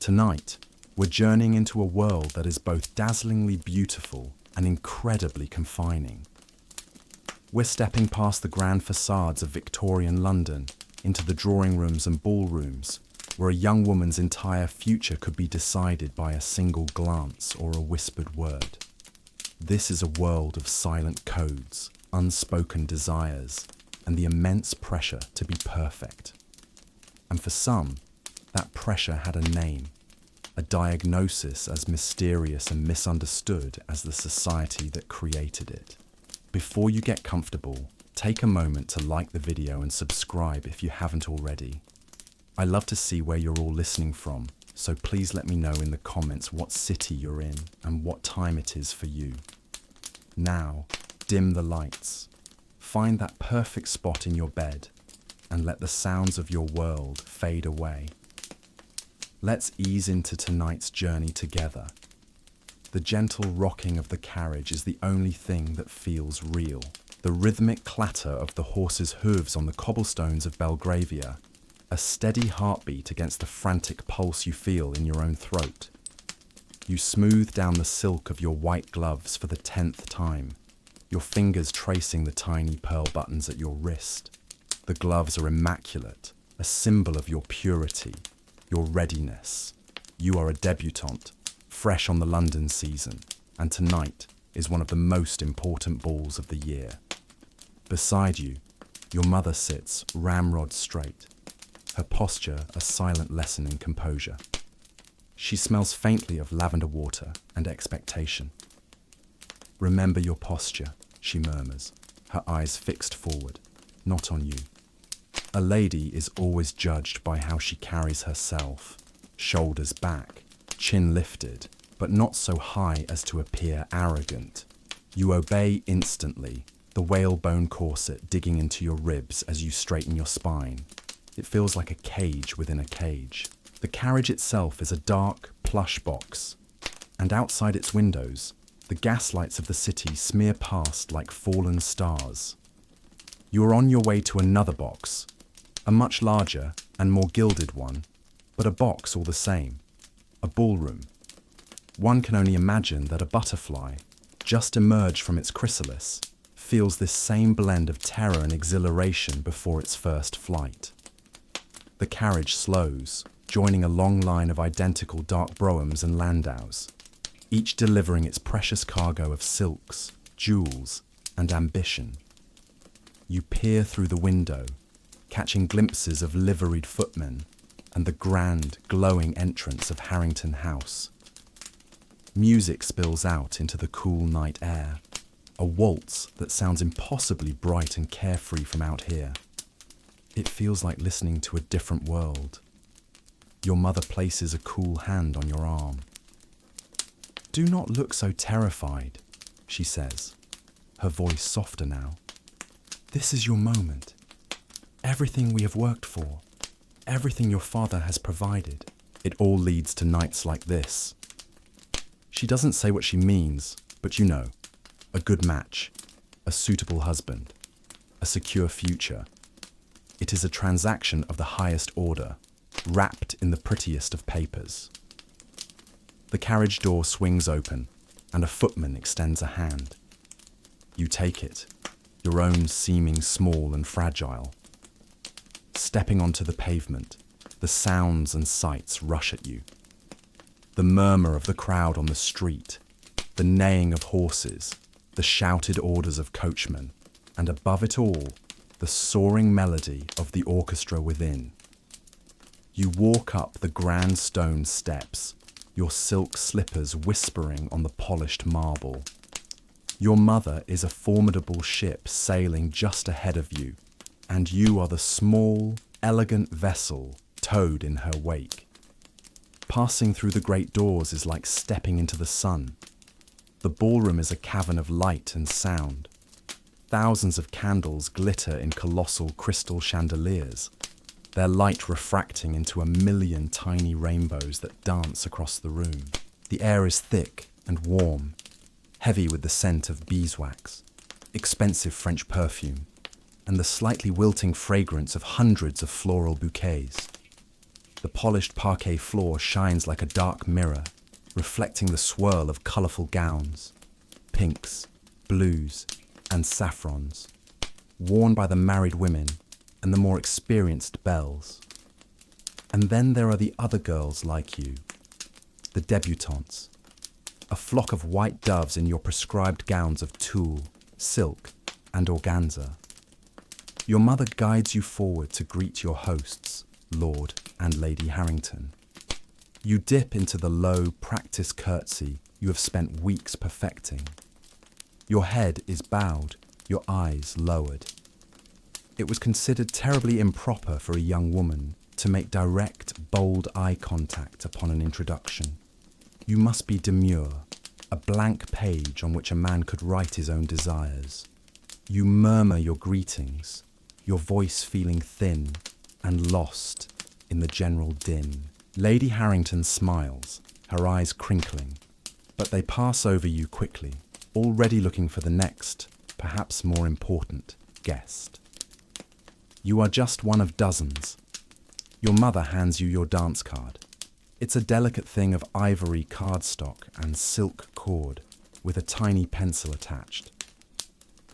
Tonight, we're journeying into a world that is both dazzlingly beautiful and incredibly confining. We're stepping past the grand facades of Victorian London into the drawing rooms and ballrooms, where a young woman's entire future could be decided by a single glance or a whispered word. This is a world of silent codes, unspoken desires, and the immense pressure to be perfect. And for some, that pressure had a name, a diagnosis as mysterious and misunderstood as the society that created it. Before you get comfortable, take a moment to like the video and subscribe if you haven't already. I love to see where you're all listening from, so please let me know in the comments what city you're in and what time it is for you. Now, dim the lights. Find that perfect spot in your bed and let the sounds of your world fade away. Let's ease into tonight's journey together. The gentle rocking of the carriage is the only thing that feels real. The rhythmic clatter of the horse's hooves on the cobblestones of Belgravia, a steady heartbeat against the frantic pulse you feel in your own throat. You smooth down the silk of your white gloves for the 10th time, your fingers tracing the tiny pearl buttons at your wrist. The gloves are immaculate, a symbol of your purity, your readiness. You are a debutante, fresh on the London season, and tonight is one of the most important balls of the year. Beside you, your mother sits ramrod straight, her posture a silent lesson in composure. She smells faintly of lavender water and expectation. "Remember your posture," she murmurs, her eyes fixed forward, not on you. A lady is always judged by how she carries herself, shoulders back, chin lifted, but not so high as to appear arrogant. You obey instantly, the whalebone corset digging into your ribs as you straighten your spine. It feels like a cage within a cage. The carriage itself is a dark, plush box, and outside its windows, the gaslights of the city smear past like fallen stars. You are on your way to another box, a much larger and more gilded one, but a box all the same, a ballroom. One can only imagine that a butterfly, just emerged from its chrysalis, feels this same blend of terror and exhilaration before its first flight. The carriage slows, joining a long line of identical dark broughams and landaus, each delivering its precious cargo of silks, jewels, and ambition. You peer through the window, catching glimpses of liveried footmen and the grand, glowing entrance of Harrington House. Music spills out into the cool night air, a waltz that sounds impossibly bright and carefree from out here. It feels like listening to a different world. Your mother places a cool hand on your arm. "Do not look so terrified," she says, her voice softer now. "This is your moment. Everything we have worked for, everything your father has provided. It all leads to nights like this." She doesn't say what she means, but you know, a good match, a suitable husband, a secure future. It is a transaction of the highest order, wrapped in the prettiest of papers. The carriage door swings open, and a footman extends a hand. You take it, your own seeming small and fragile. Stepping onto the pavement, the sounds and sights rush at you. The murmur of the crowd on the street, the neighing of horses, the shouted orders of coachmen, and above it all, the soaring melody of the orchestra within. You walk up the grand stone steps, your silk slippers whispering on the polished marble. Your mother is a formidable ship sailing just ahead of you, and you are the small, elegant vessel towed in her wake. Passing through the great doors is like stepping into the sun. The ballroom is a cavern of light and sound. Thousands of candles glitter in colossal crystal chandeliers, their light refracting into a million tiny rainbows that dance across the room. The air is thick and warm, heavy with the scent of beeswax, expensive French perfume, and the slightly wilting fragrance of hundreds of floral bouquets. The polished parquet floor shines like a dark mirror, reflecting the swirl of colourful gowns, pinks, blues, and saffrons, worn by the married women and the more experienced belles. And then there are the other girls like you, the debutantes, a flock of white doves in your prescribed gowns of tulle, silk, and organza. Your mother guides you forward to greet your hosts, Lord and Lady Harrington. You dip into the low, practiced curtsy you have spent weeks perfecting. Your head is bowed, your eyes lowered. It was considered terribly improper for a young woman to make direct, bold eye contact upon an introduction. You must be demure, a blank page on which a man could write his own desires. You murmur your greetings, your voice feeling thin and lost in the general din. Lady Harrington smiles, her eyes crinkling, but they pass over you quickly, already looking for the next, perhaps more important, guest. You are just one of dozens. Your mother hands you your dance card. It's a delicate thing of ivory cardstock and silk cord with a tiny pencil attached.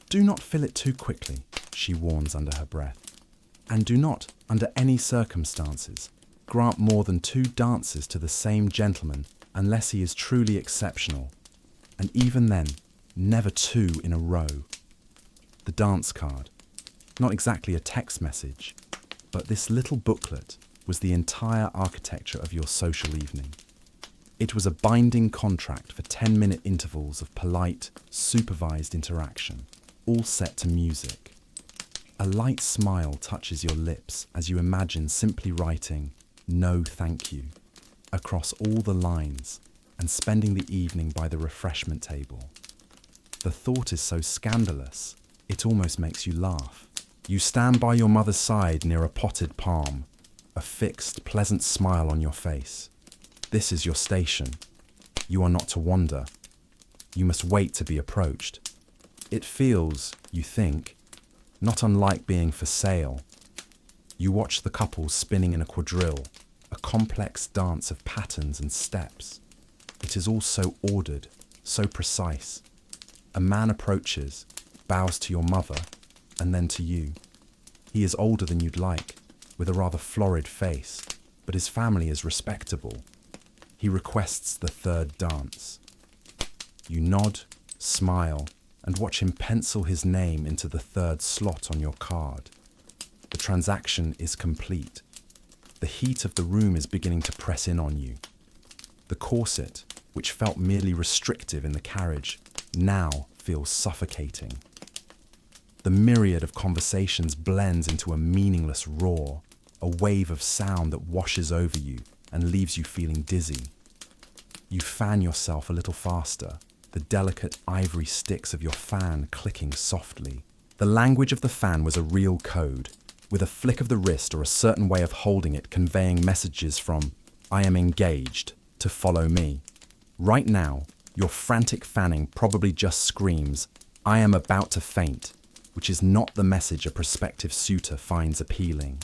Do not fill it too quickly, she warns under her breath. And do not, under any circumstances, grant more than 2 dances to the same gentleman unless he is truly exceptional. And even then, never 2 in a row. The dance card. Not exactly a text message, but this little booklet was the entire architecture of your social evening. It was a binding contract for 10-minute intervals of polite, supervised interaction, all set to music. A light smile touches your lips as you imagine simply writing, "No thank you," across all the lines and spending the evening by the refreshment table. The thought is so scandalous, it almost makes you laugh. You stand by your mother's side near a potted palm, a fixed, pleasant smile on your face. This is your station. You are not to wander. You must wait to be approached. It feels, you think, not unlike being for sale. You watch the couple spinning in a quadrille, a complex dance of patterns and steps. It is all so ordered, so precise. A man approaches, bows to your mother, and then to you. He is older than you'd like, with a rather florid face, but his family is respectable. He requests the 3rd dance. You nod, smile, and watch him pencil his name into the 3rd slot on your card. The transaction is complete. The heat of the room is beginning to press in on you. The corset, which felt merely restrictive in the carriage, now feels suffocating. The myriad of conversations blends into a meaningless roar, a wave of sound that washes over you and leaves you feeling dizzy. You fan yourself a little faster, the delicate ivory sticks of your fan clicking softly. The language of the fan was a real code, with a flick of the wrist or a certain way of holding it conveying messages from "I am engaged" to "follow me." Right now, your frantic fanning probably just screams, "I am about to faint," which is not the message a prospective suitor finds appealing.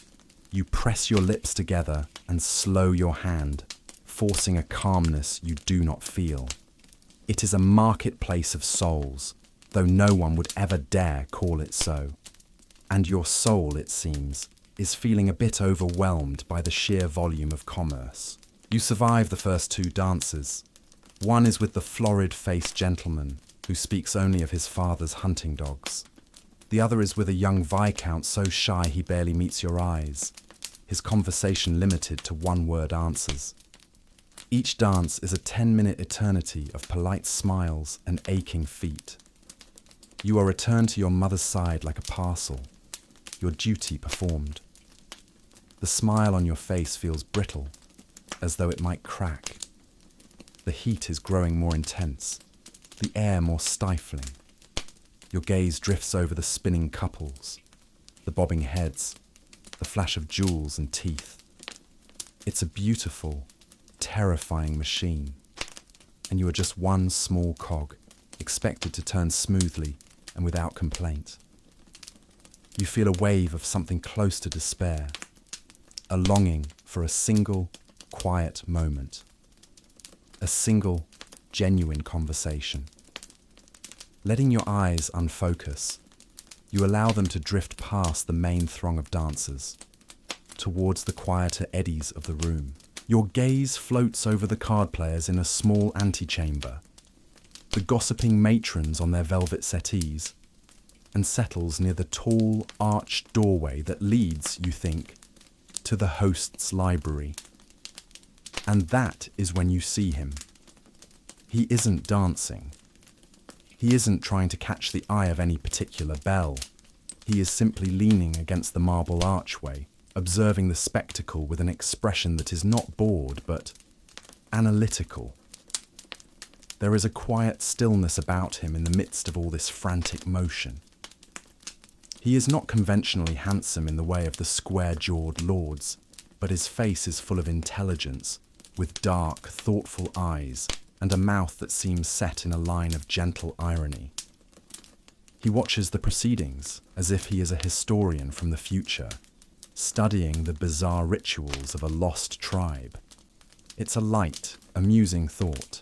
You press your lips together and slow your hand, forcing a calmness you do not feel. It is a marketplace of souls, though no one would ever dare call it so. And your soul, it seems, is feeling a bit overwhelmed by the sheer volume of commerce. You survive the first 2 dances. One is with the florid-faced gentleman who speaks only of his father's hunting dogs. The other is with a young viscount so shy he barely meets your eyes, his conversation limited to 1-word answers. Each dance is a 10-minute eternity of polite smiles and aching feet. You are returned to your mother's side like a parcel, your duty performed. The smile on your face feels brittle, as though it might crack. The heat is growing more intense, the air more stifling. Your gaze drifts over the spinning couples, the bobbing heads, the flash of jewels and teeth. It's a beautiful, terrifying machine, and you are just one small cog, expected to turn smoothly and without complaint. You feel a wave of something close to despair, a longing for a single, quiet moment. A single, genuine conversation. Letting your eyes unfocus, you allow them to drift past the main throng of dancers, towards the quieter eddies of the room. Your gaze floats over the card players in a small antechamber, the gossiping matrons on their velvet settees, and settles near the tall, arched doorway that leads, you think, to the host's library. And that is when you see him. He isn't dancing. He isn't trying to catch the eye of any particular belle. He is simply leaning against the marble archway, observing the spectacle with an expression that is not bored but analytical. There is a quiet stillness about him in the midst of all this frantic motion. He is not conventionally handsome in the way of the square-jawed lords, but his face is full of intelligence, with dark, thoughtful eyes and a mouth that seems set in a line of gentle irony. He watches the proceedings as if he is a historian from the future, studying the bizarre rituals of a lost tribe. It's a light, amusing thought,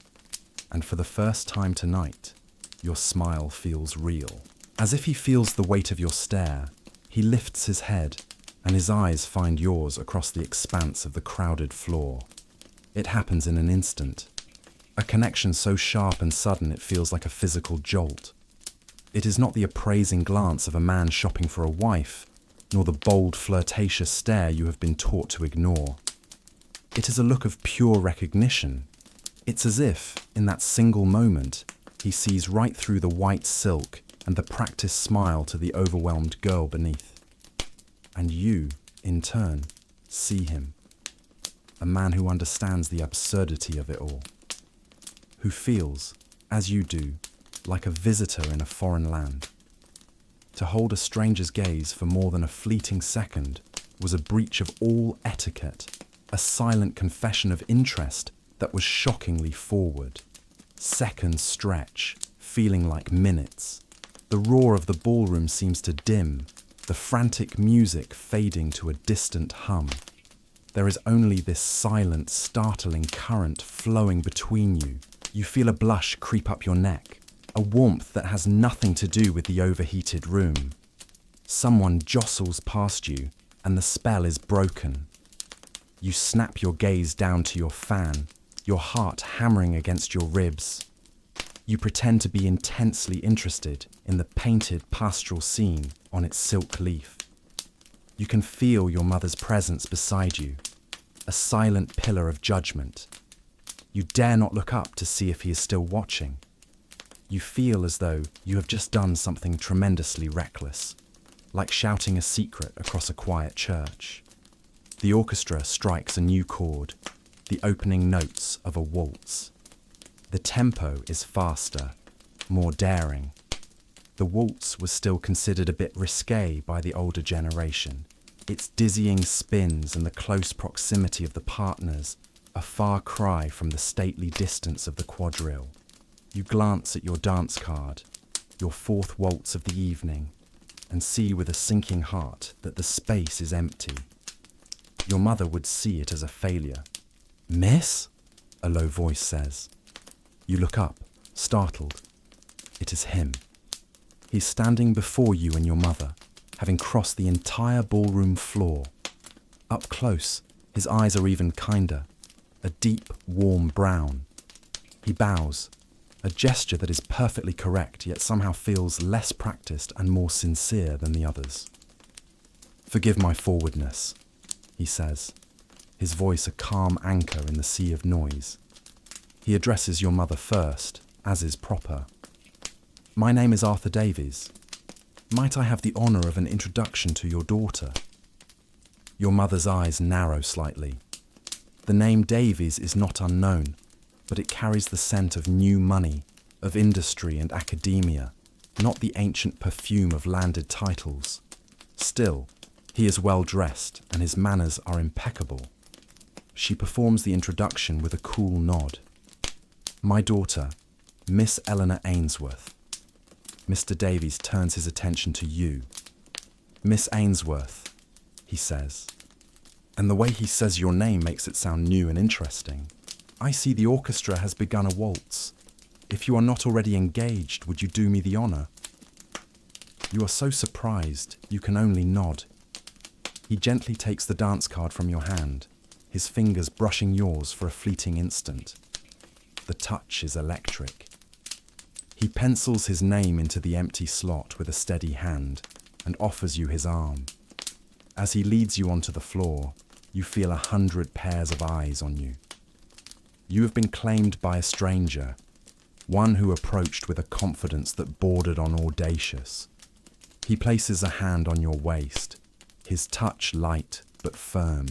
and for the first time tonight, your smile feels real. As if he feels the weight of your stare, he lifts his head, and his eyes find yours across the expanse of the crowded floor. It happens in an instant, a connection so sharp and sudden it feels like a physical jolt. It is not the appraising glance of a man shopping for a wife, nor the bold, flirtatious stare you have been taught to ignore. It is a look of pure recognition. It's as if, in that single moment, he sees right through the white silk and the practiced smile to the overwhelmed girl beneath. And you, in turn, see him. A man who understands the absurdity of it all. Who feels, as you do, like a visitor in a foreign land. To hold a stranger's gaze for more than a fleeting second was a breach of all etiquette, a silent confession of interest that was shockingly forward. Seconds stretch, feeling like minutes. The roar of the ballroom seems to dim, the frantic music fading to a distant hum. There is only this silent, startling current flowing between you. You feel a blush creep up your neck, a warmth that has nothing to do with the overheated room. Someone jostles past you, and the spell is broken. You snap your gaze down to your fan, your heart hammering against your ribs. You pretend to be intensely interested in the painted pastoral scene on its silk leaf. You can feel your mother's presence beside you, a silent pillar of judgment. You dare not look up to see if he is still watching. You feel as though you have just done something tremendously reckless, like shouting a secret across a quiet church. The orchestra strikes a new chord, the opening notes of a waltz. The tempo is faster, more daring. The waltz was still considered a bit risque by the older generation. Its dizzying spins and the close proximity of the partners, a far cry from the stately distance of the quadrille. You glance at your dance card, your fourth waltz of the evening, and see with a sinking heart that the space is empty. Your mother would see it as a failure. "Miss?" a low voice says. You look up, startled. It is him. He's standing before you and your mother, having crossed the entire ballroom floor. Up close, his eyes are even kinder, a deep, warm brown. He bows, a gesture that is perfectly correct yet somehow feels less practiced and more sincere than the others. "Forgive my forwardness," he says, his voice a calm anchor in the sea of noise. He addresses your mother first, as is proper. "My name is Arthur Davies. Might I have the honour of an introduction to your daughter?" Your mother's eyes narrow slightly. The name Davies is not unknown, but it carries the scent of new money, of industry and academia, not the ancient perfume of landed titles. Still, he is well dressed and his manners are impeccable. She performs the introduction with a cool nod. "My daughter, Miss Eleanor Ainsworth." Mr. Davies turns his attention to you. "Miss Ainsworth," he says. And the way he says your name makes it sound new and interesting. I see the orchestra has begun a waltz. If you are not already engaged, would you do me the honor? You are so surprised, you can only nod. He gently takes the dance card from your hand, his fingers brushing yours for a fleeting instant. The touch is electric. He pencils his name into the empty slot with a steady hand and offers you his arm. As he leads you onto the floor, you feel 100 pairs of eyes on you. You have been claimed by a stranger, one who approached with a confidence that bordered on audacious. He places a hand on your waist, his touch light but firm,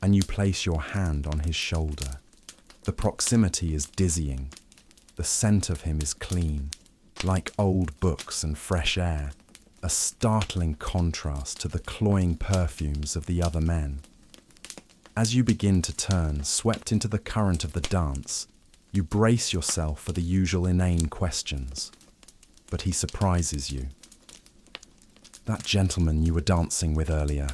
and you place your hand on his shoulder. The proximity is dizzying. The scent of him is clean, like old books and fresh air, a startling contrast to the cloying perfumes of the other men. As you begin to turn, swept into the current of the dance, you brace yourself for the usual inane questions. But he surprises you. "That gentleman you were dancing with earlier,"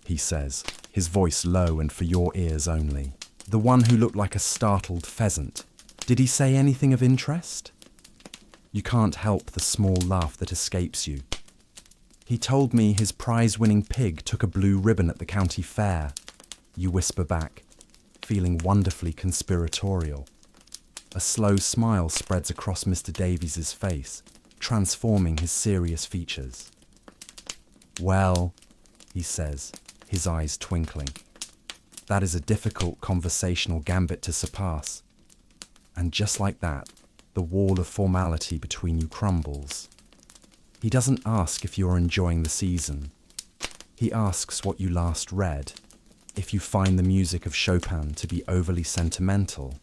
he says, his voice low and for your ears only. "The one who looked like a startled pheasant. Did he say anything of interest?" You can't help the small laugh that escapes you. "He told me his prize-winning pig took a blue ribbon at the county fair," you whisper back, feeling wonderfully conspiratorial. A slow smile spreads across Mr. Davies's face, transforming his serious features. "Well," he says, his eyes twinkling, "that is a difficult conversational gambit to surpass." And just like that, the wall of formality between you crumbles. He doesn't ask if you're enjoying the season. He asks what you last read, if you find the music of Chopin to be overly sentimental,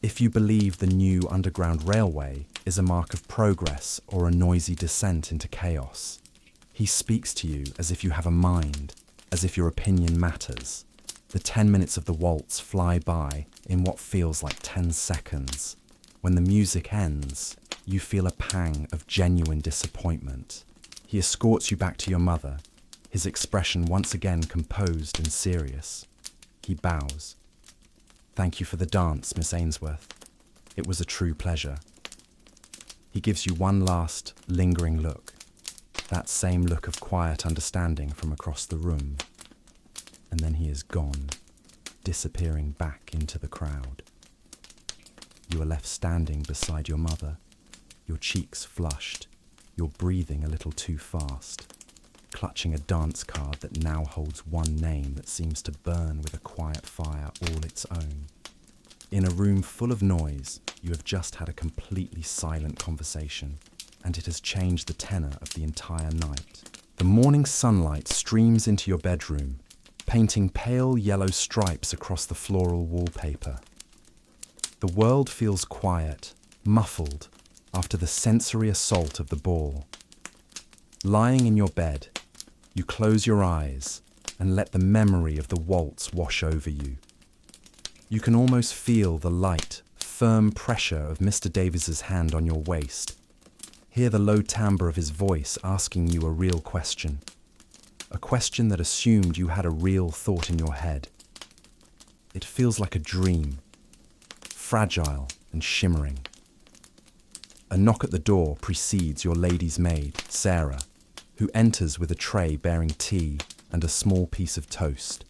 if you believe the new underground railway is a mark of progress or a noisy descent into chaos. He speaks to you as if you have a mind, as if your opinion matters. The 10 minutes of the waltz fly by in what feels like 10 seconds. When the music ends, you feel a pang of genuine disappointment. He escorts you back to your mother, his expression once again composed and serious. He bows. "Thank you for the dance, Miss Ainsworth. It was a true pleasure." He gives you one last, lingering look, that same look of quiet understanding from across the room. And then he is gone, disappearing back into the crowd. You are left standing beside your mother, your cheeks flushed, your breathing a little too fast, clutching a dance card that now holds one name that seems to burn with a quiet fire all its own. In a room full of noise, you have just had a completely silent conversation, and it has changed the tenor of the entire night. The morning sunlight streams into your bedroom, painting pale yellow stripes across the floral wallpaper. The world feels quiet, muffled, after the sensory assault of the ball. Lying in your bed, you close your eyes and let the memory of the waltz wash over you. You can almost feel the light, firm pressure of Mr. Davies's hand on your waist. Hear the low timbre of his voice asking you a real question. A question that assumed you had a real thought in your head. It feels like a dream, fragile and shimmering. A knock at the door precedes your lady's maid, Sarah, who enters with a tray bearing tea and a small piece of toast.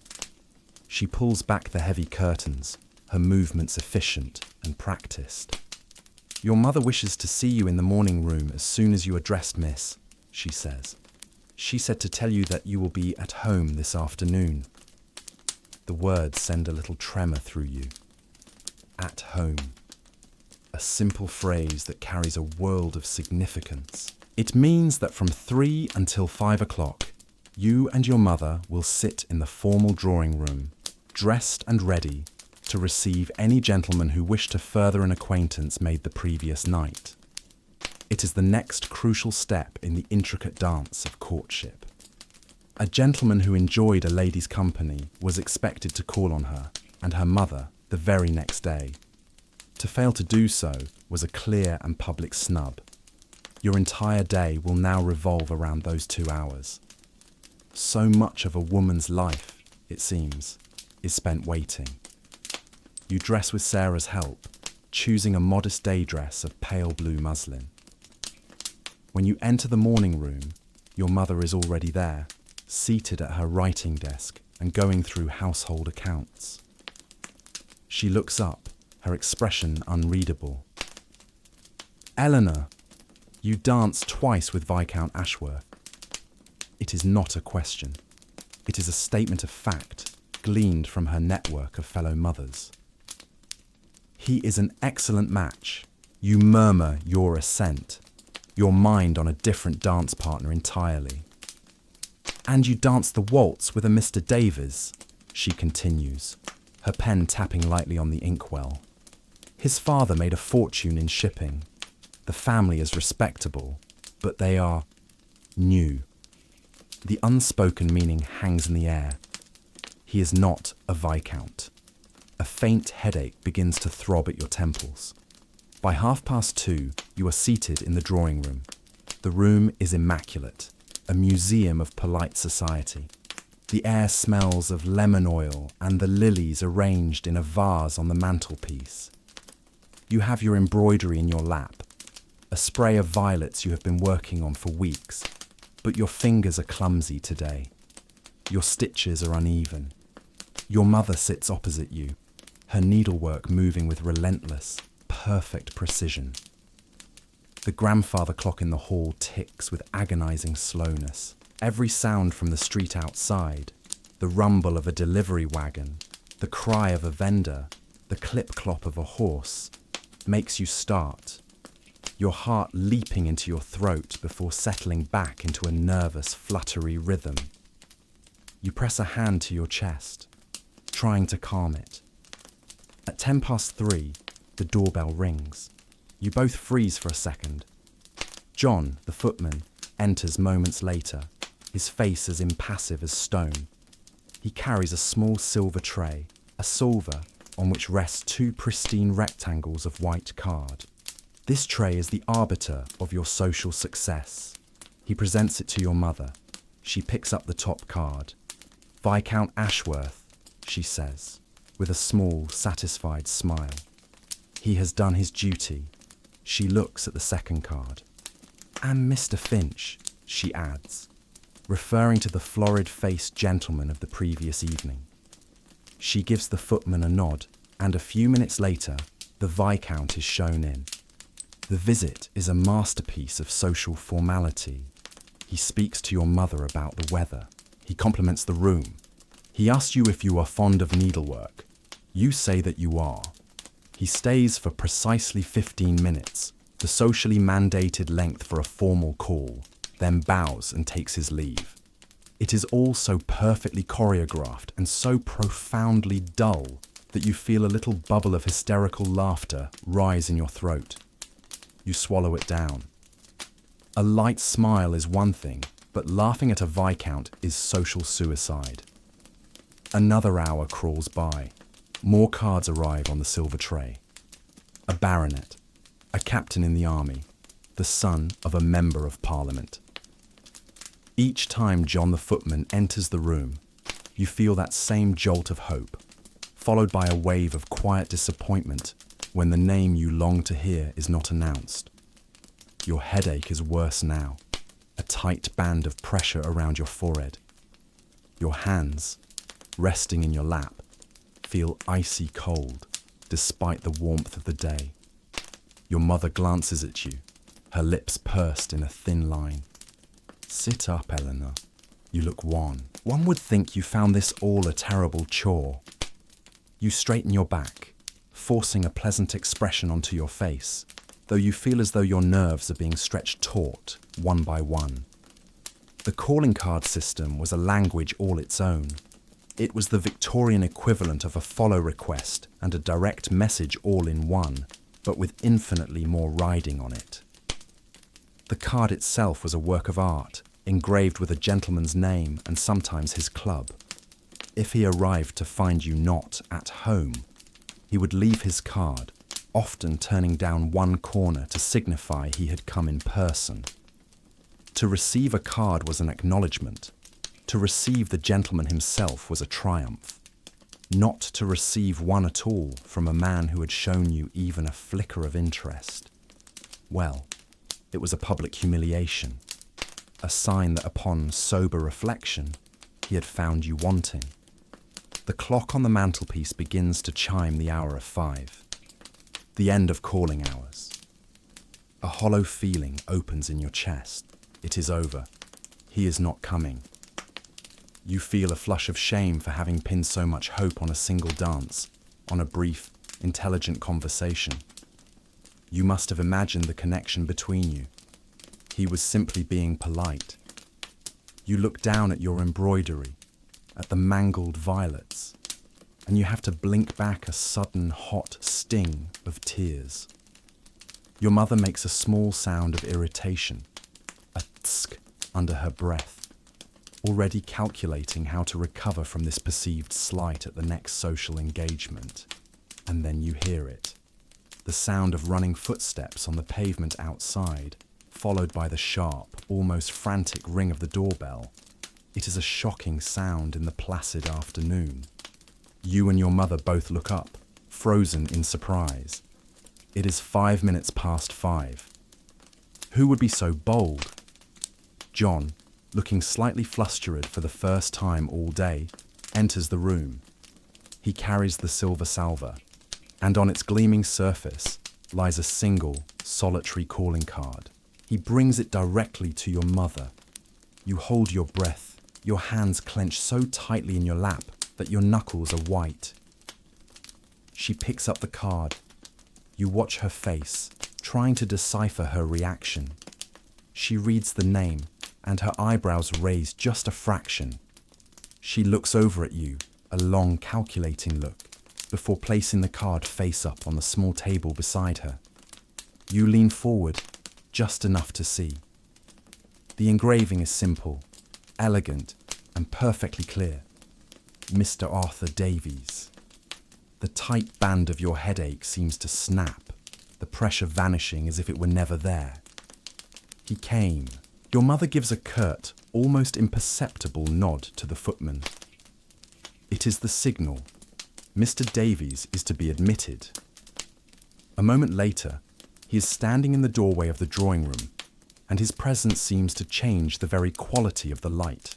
She pulls back the heavy curtains, her movements efficient and practiced. "Your mother wishes to see you in the morning room as soon as you are dressed, miss," she says. "She said to tell you that you will be at home this afternoon." The words send a little tremor through you. At home. A simple phrase that carries a world of significance. It means that from 3 until 5 o'clock, you and your mother will sit in the formal drawing room, dressed and ready to receive any gentleman who wished to further an acquaintance made the previous night. It is the next crucial step in the intricate dance of courtship. A gentleman who enjoyed a lady's company was expected to call on her and her mother the very next day. To fail to do so was a clear and public snub. Your entire day will now revolve around those 2 hours. So much of a woman's life it seems, is spent waiting. You dress with Sarah's help, choosing a modest day dress of pale blue muslin. When you enter the morning room, your mother is already there, seated at her writing desk and going through household accounts. She looks up, her expression unreadable. "Eleanor, you danced twice with Viscount Ashworth." It is not a question. It is a statement of fact, gleaned from her network of fellow mothers. "He is an excellent match." You murmur your assent, your mind on a different dance partner entirely. "And you danced the waltz with a Mr. Davies," she continues, her pen tapping lightly on the inkwell. "His father made a fortune in shipping. The family is respectable, but they are new." The unspoken meaning hangs in the air. He is not a viscount. A faint headache begins to throb at your temples. By 2:30, you are seated in the drawing room. The room is immaculate, a museum of polite society. The air smells of lemon oil and the lilies arranged in a vase on the mantelpiece. You have your embroidery in your lap, a spray of violets you have been working on for weeks, but your fingers are clumsy today. Your stitches are uneven. Your mother sits opposite you, her needlework moving with relentless, perfect precision. The grandfather clock in the hall ticks with agonizing slowness. Every sound from the street outside, the rumble of a delivery wagon, the cry of a vendor, the clip-clop of a horse, makes you start, your heart leaping into your throat before settling back into a nervous, fluttery rhythm. You press a hand to your chest, trying to calm it. At 3:10, the doorbell rings. You both freeze for a second. John, the footman, enters moments later, his face as impassive as stone. He carries a small silver tray, a salver on which rest 2 pristine rectangles of white card. This tray is the arbiter of your social success. He presents it to your mother. She picks up the top card. "Viscount Ashworth," she says, with a small, satisfied smile. "He has done his duty." She looks at the second card. "And Mr. Finch," she adds, referring to the florid-faced gentleman of the previous evening. She gives the footman a nod, and a few minutes later, the Viscount is shown in. The visit is a masterpiece of social formality. He speaks to your mother about the weather. He compliments the room. He asks you if you are fond of needlework. You say that you are. He stays for precisely 15 minutes, the socially mandated length for a formal call, then bows and takes his leave. It is all so perfectly choreographed and so profoundly dull that you feel a little bubble of hysterical laughter rise in your throat. You swallow it down. A light smile is one thing, but laughing at a viscount is social suicide. Another hour crawls by. More cards arrive on the silver tray. A baronet, a captain in the army, the son of a member of Parliament. Each time John the footman enters the room, you feel that same jolt of hope, followed by a wave of quiet disappointment when the name you long to hear is not announced. Your headache is worse now, a tight band of pressure around your forehead. Your hands, resting in your lap, feel icy cold despite the warmth of the day. Your mother glances at you, her lips pursed in a thin line. "Sit up, Eleanor. You look wan. One would think you found this all a terrible chore." You straighten your back, forcing a pleasant expression onto your face, though you feel as though your nerves are being stretched taut, one by one. The calling card system was a language all its own. It was the Victorian equivalent of a follow request and a direct message all in one, but with infinitely more riding on it. The card itself was a work of art, engraved with a gentleman's name and sometimes his club. If he arrived to find you not at home, he would leave his card, often turning down one corner to signify he had come in person. To receive a card was an acknowledgement, To receive the gentleman himself was a triumph. Not to receive one at all from a man who had shown you even a flicker of interest. Well, it was a public humiliation, a sign that upon sober reflection, he had found you wanting. The clock on the mantelpiece begins to chime the hour of 5. The end of calling hours. A hollow feeling opens in your chest. It is over. He is not coming. You feel a flush of shame for having pinned so much hope on a single dance, on a brief, intelligent conversation. You must have imagined the connection between you. He was simply being polite. You look down at your embroidery, at the mangled violets, and you have to blink back a sudden hot sting of tears. Your mother makes a small sound of irritation, a tsk under her breath, already calculating how to recover from this perceived slight at the next social engagement. And then you hear it, the sound of running footsteps on the pavement outside, followed by the sharp, almost frantic ring of the doorbell. It is a shocking sound in the placid afternoon. You and your mother both look up, frozen in surprise. It is 5 minutes past 5. Who would be so bold? John, looking slightly flustered for the first time all day, enters the room. He carries the silver salver, and on its gleaming surface lies a single, solitary calling card. He brings it directly to your mother. You hold your breath, your hands clench so tightly in your lap that your knuckles are white. She picks up the card. You watch her face, trying to decipher her reaction. She reads the name, and her eyebrows raise just a fraction. She looks over at you, a long, calculating look, before placing the card face up on the small table beside her. You lean forward, just enough to see. The engraving is simple, elegant, and perfectly clear. Mr. Arthur Davies. The tight band of your headache seems to snap, the pressure vanishing as if it were never there. He came. Your mother gives a curt, almost imperceptible nod to the footman. It is the signal. Mr. Davies is to be admitted. A moment later, he is standing in the doorway of the drawing room, and his presence seems to change the very quality of the light.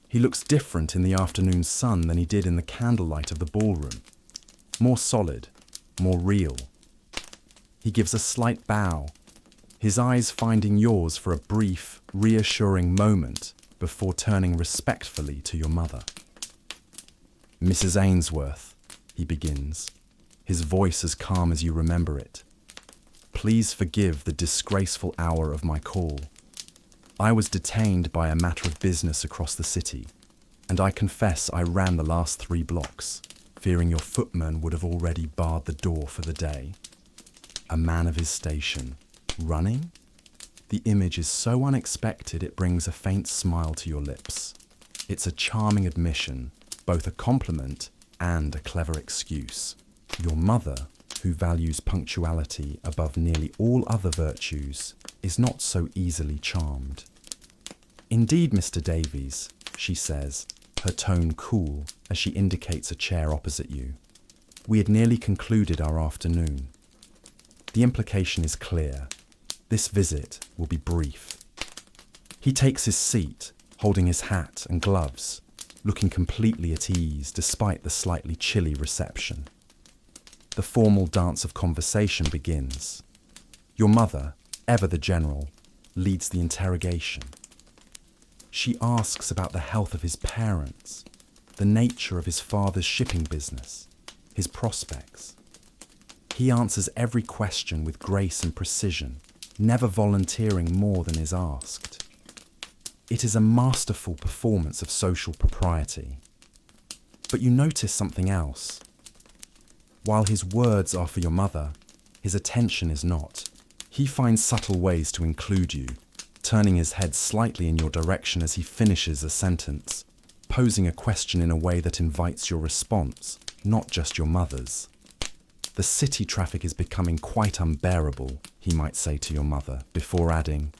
He looks different in the afternoon sun than he did in the candlelight of the ballroom. More solid, more real. He gives a slight bow, his eyes finding yours for a brief, reassuring moment before turning respectfully to your mother. Mrs. Ainsworth, he begins, his voice as calm as you remember it. Please forgive the disgraceful hour of my call. I was detained by a matter of business across the city, and I confess I ran the last 3 blocks, fearing your footman would have already barred the door for the day. A man of his station, running? The image is so unexpected it brings a faint smile to your lips. It's a charming admission, both a compliment and a clever excuse. Your mother, who values punctuality above nearly all other virtues, is not so easily charmed. Indeed, Mr. Davies, she says, her tone cool as she indicates a chair opposite you. We had nearly concluded our afternoon. The implication is clear. This visit will be brief. He takes his seat, holding his hat and gloves, looking completely at ease despite the slightly chilly reception. The formal dance of conversation begins. Your mother, ever the general, leads the interrogation. She asks about the health of his parents, the nature of his father's shipping business, his prospects. He answers every question with grace and precision, never volunteering more than is asked. It is a masterful performance of social propriety. But you notice something else. While his words are for your mother, his attention is not. He finds subtle ways to include you, turning his head slightly in your direction as he finishes a sentence, posing a question in a way that invites your response, not just your mother's. The city traffic is becoming quite unbearable, he might say to your mother, before adding,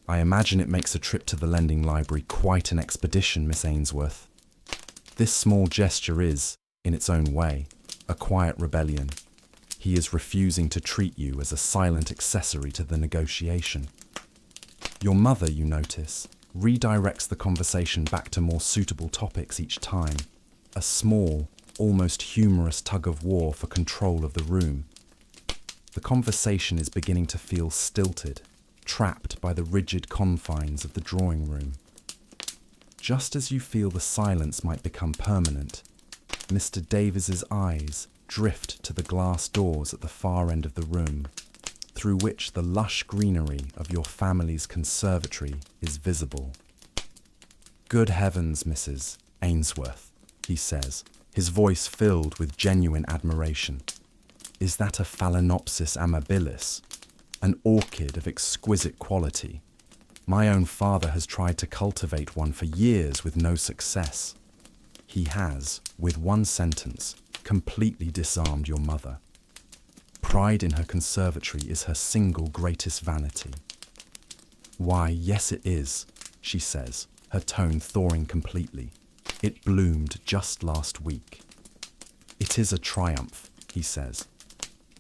I imagine it makes a trip to the lending library quite an expedition, Miss Ainsworth. This small gesture is, in its own way, a quiet rebellion. He is refusing to treat you as a silent accessory to the negotiation. Your mother, you notice, redirects the conversation back to more suitable topics each time. A small, almost humorous tug of war for control of the room. The conversation is beginning to feel stilted, trapped by the rigid confines of the drawing room. Just as you feel the silence might become permanent, Mr. Davies's eyes drift to the glass doors at the far end of the room, through which the lush greenery of your family's conservatory is visible. "Good heavens, Mrs. Ainsworth," he says, his voice filled with genuine admiration. "Is that a Phalaenopsis amabilis, an orchid of exquisite quality? My own father has tried to cultivate one for years with no success. He has, with one sentence, completely disarmed your mother. Pride in her conservatory is her single greatest vanity." "Why, yes it is," she says, her tone thawing completely. "It bloomed just last week." "It is a triumph," he says.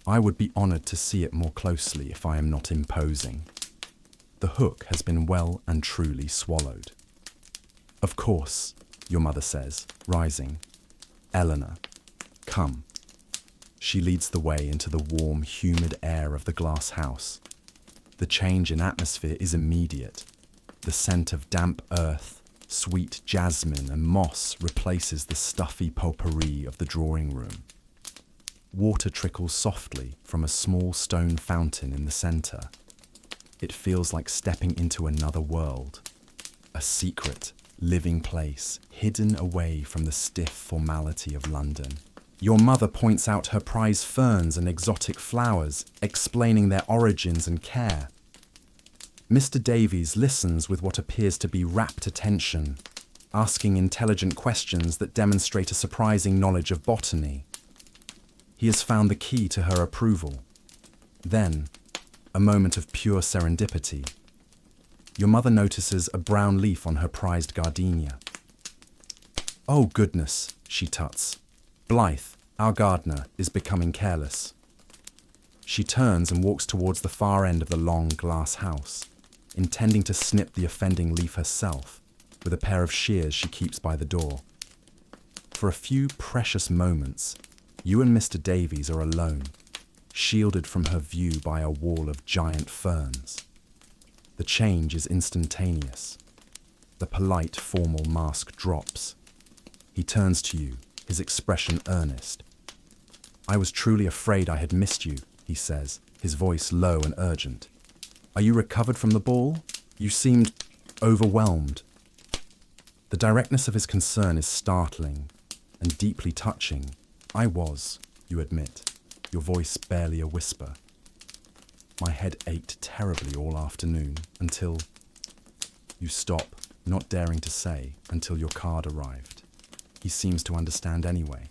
"I would be honoured to see it more closely if I am not imposing." The hook has been well and truly swallowed. "Of course," your mother says, rising. "Eleanor, come." She leads the way into the warm, humid air of the glass house. The change in atmosphere is immediate. The scent of damp earth, sweet jasmine and moss replaces the stuffy potpourri of the drawing room. Water trickles softly from a small stone fountain in the centre. It feels like stepping into another world, a secret, living place hidden away from the stiff formality of London. Your mother points out her prize ferns and exotic flowers, explaining their origins and care. Mr. Davies listens with what appears to be rapt attention, asking intelligent questions that demonstrate a surprising knowledge of botany. He has found the key to her approval. Then, a moment of pure serendipity. Your mother notices a brown leaf on her prized gardenia. "Oh goodness," she tuts. "Blythe, our gardener, is becoming careless." She turns and walks towards the far end of the long glass house, intending to snip the offending leaf herself with a pair of shears she keeps by the door. For a few precious moments, you and Mr. Davies are alone, shielded from her view by a wall of giant ferns. The change is instantaneous. The polite, formal mask drops. He turns to you, his expression earnest. "I was truly afraid I had missed you," he says, his voice low and urgent. "Are you recovered from the ball? You seemed overwhelmed." The directness of his concern is startling and deeply touching. "I was," you admit, your voice barely a whisper. "My head ached terribly all afternoon until—" You stop, not daring to say, until your card arrived. He seems to understand anyway.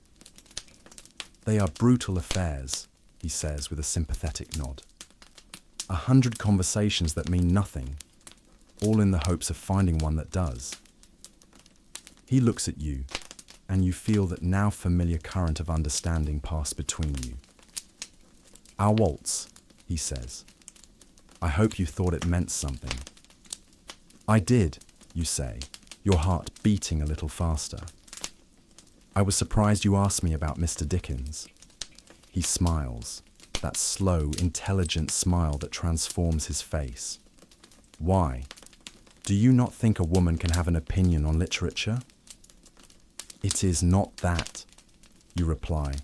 "They are brutal affairs," he says with a sympathetic nod. 100 conversations that mean nothing, all in the hopes of finding one that does. He looks at you, and you feel that now familiar current of understanding pass between you. "Our waltz," he says. "I hope you thought it meant something." "I did," you say, your heart beating a little faster. "I was surprised you asked me about Mr. Dickens." He smiles, that slow, intelligent smile that transforms his face. "Why? Do you not think a woman can have an opinion on literature?" "It is not that," you reply,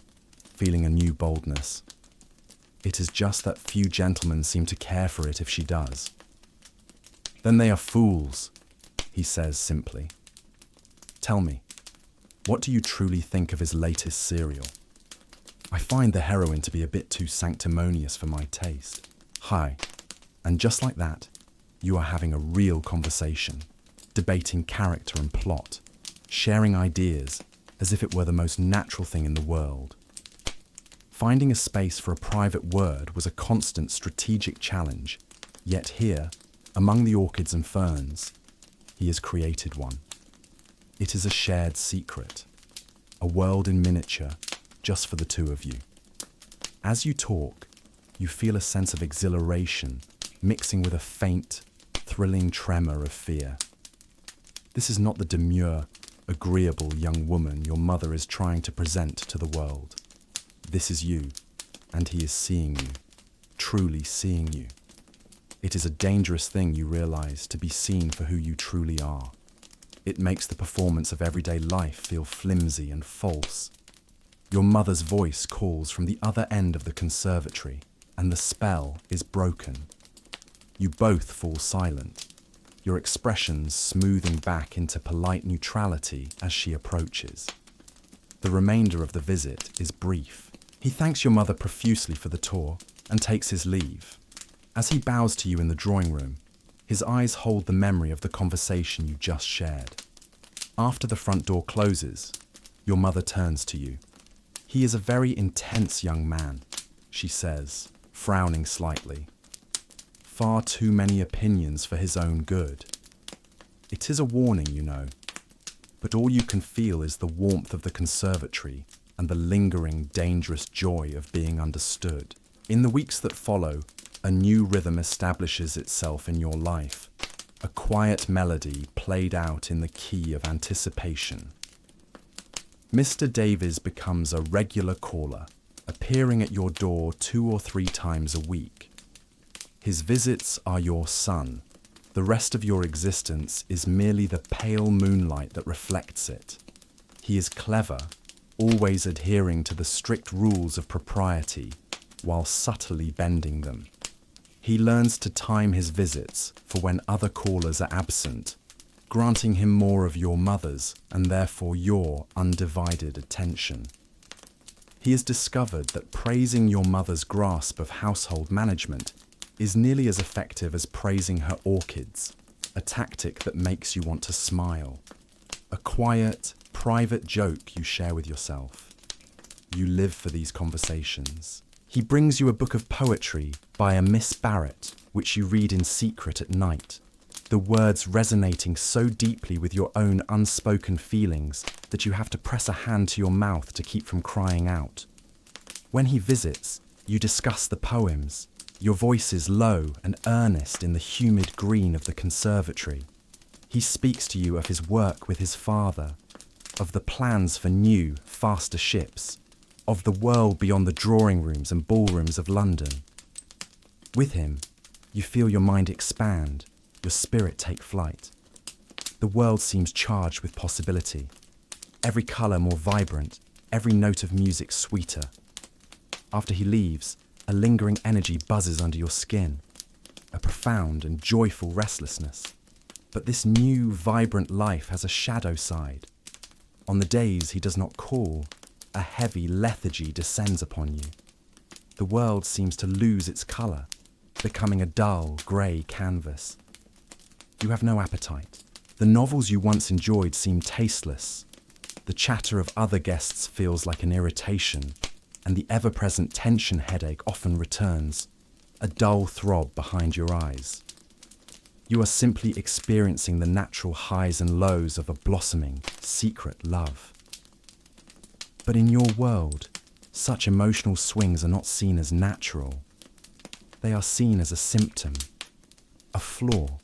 feeling a new boldness. "It is just that few gentlemen seem to care for it if she does." "Then they are fools," he says simply. "Tell me, what do you truly think of his latest serial?" "I find the heroine to be a bit too sanctimonious for my taste." Hi, and just like that, you are having a real conversation, debating character and plot, sharing ideas as if it were the most natural thing in the world. Finding a space for a private word was a constant strategic challenge, yet here, Among the orchids and ferns, he has created one. It is a shared secret, a world in miniature, just for the two of you. As you talk, you feel a sense of exhilaration mixing with a faint, thrilling tremor of fear. This is not the demure, agreeable young woman your mother is trying to present to the world. This is you, and he is seeing you, truly seeing you. It is a dangerous thing, you realize, to be seen for who you truly are. It makes the performance of everyday life feel flimsy and false. Your mother's voice calls from the other end of the conservatory, and the spell is broken. You both fall silent, your expressions smoothing back into polite neutrality as she approaches. The remainder of the visit is brief. He thanks your mother profusely for the tour and takes his leave. As he bows to you in the drawing room, his eyes hold the memory of the conversation you just shared. After the front door closes, your mother turns to you. "He is a very intense young man," she says, frowning slightly. "Far too many opinions for his own good." It is a warning, you know, but all you can feel is the warmth of the conservatory and the lingering, dangerous joy of being understood. In the weeks that follow, a new rhythm establishes itself in your life, a quiet melody played out in the key of anticipation. Mr. Davies becomes a regular caller, appearing at your door 2 or 3 times a week. His visits are your sun. The rest of your existence is merely the pale moonlight that reflects it. He is clever, always adhering to the strict rules of propriety, while subtly bending them. He learns to time his visits for when other callers are absent, granting him more of your mother's and therefore your undivided attention. He has discovered that praising your mother's grasp of household management is nearly as effective as praising her orchids, a tactic that makes you want to smile. A quiet, private joke you share with yourself. You live for these conversations. He brings you a book of poetry by a Miss Barrett, which you read in secret at night, the words resonating so deeply with your own unspoken feelings that you have to press a hand to your mouth to keep from crying out. When he visits, you discuss the poems, your voices low and earnest in the humid green of the conservatory. He speaks to you of his work with his father, of the plans for new, faster ships, of the world beyond the drawing rooms and ballrooms of London. With him, you feel your mind expand, your spirit take flight. The world seems charged with possibility, every colour more vibrant, every note of music sweeter. After he leaves, a lingering energy buzzes under your skin, a profound and joyful restlessness. But this new, vibrant life has a shadow side. On the days he does not call, a heavy lethargy descends upon you. The world seems to lose its colour, becoming a dull, grey canvas. You have no appetite. The novels you once enjoyed seem tasteless. The chatter of other guests feels like an irritation, and the ever-present tension headache often returns, a dull throb behind your eyes. You are simply experiencing the natural highs and lows of a blossoming, secret love. But in your world, such emotional swings are not seen as natural. They are seen as a symptom, a flaw.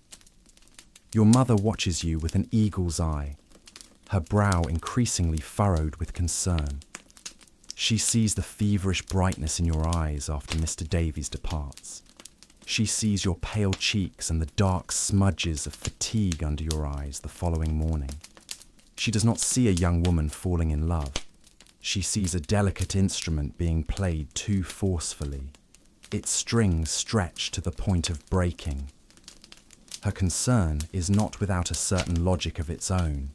Your mother watches you with an eagle's eye, her brow increasingly furrowed with concern. She sees the feverish brightness in your eyes after Mr. Davies departs. She sees your pale cheeks and the dark smudges of fatigue under your eyes the following morning. She does not see a young woman falling in love. She sees a delicate instrument being played too forcefully, its strings stretched to the point of breaking. Her concern is not without a certain logic of its own.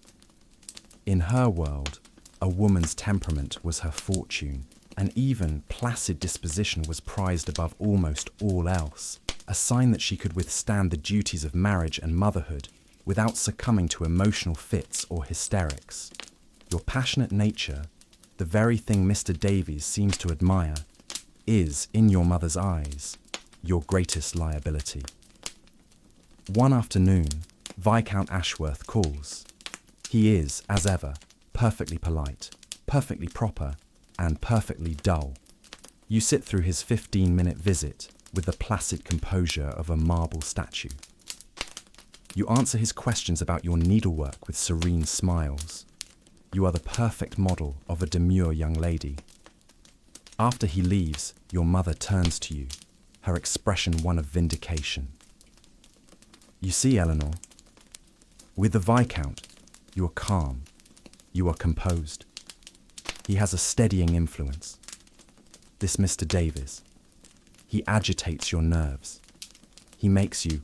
In her world, a woman's temperament was her fortune, and even placid disposition was prized above almost all else, a sign that she could withstand the duties of marriage and motherhood without succumbing to emotional fits or hysterics. Your passionate nature, the very thing Mr. Davies seems to admire, is, in your mother's eyes, your greatest liability. One afternoon, Viscount Ashworth calls. He is, as ever, perfectly polite, perfectly proper, and perfectly dull. You sit through his 15-minute visit with the placid composure of a marble statue. You answer his questions about your needlework with serene smiles. You are the perfect model of a demure young lady. After he leaves, your mother turns to you, her expression one of vindication. You see, Eleanor, with the Viscount, you are calm, you are composed. He has a steadying influence. This Mr. Davies, he agitates your nerves. He makes you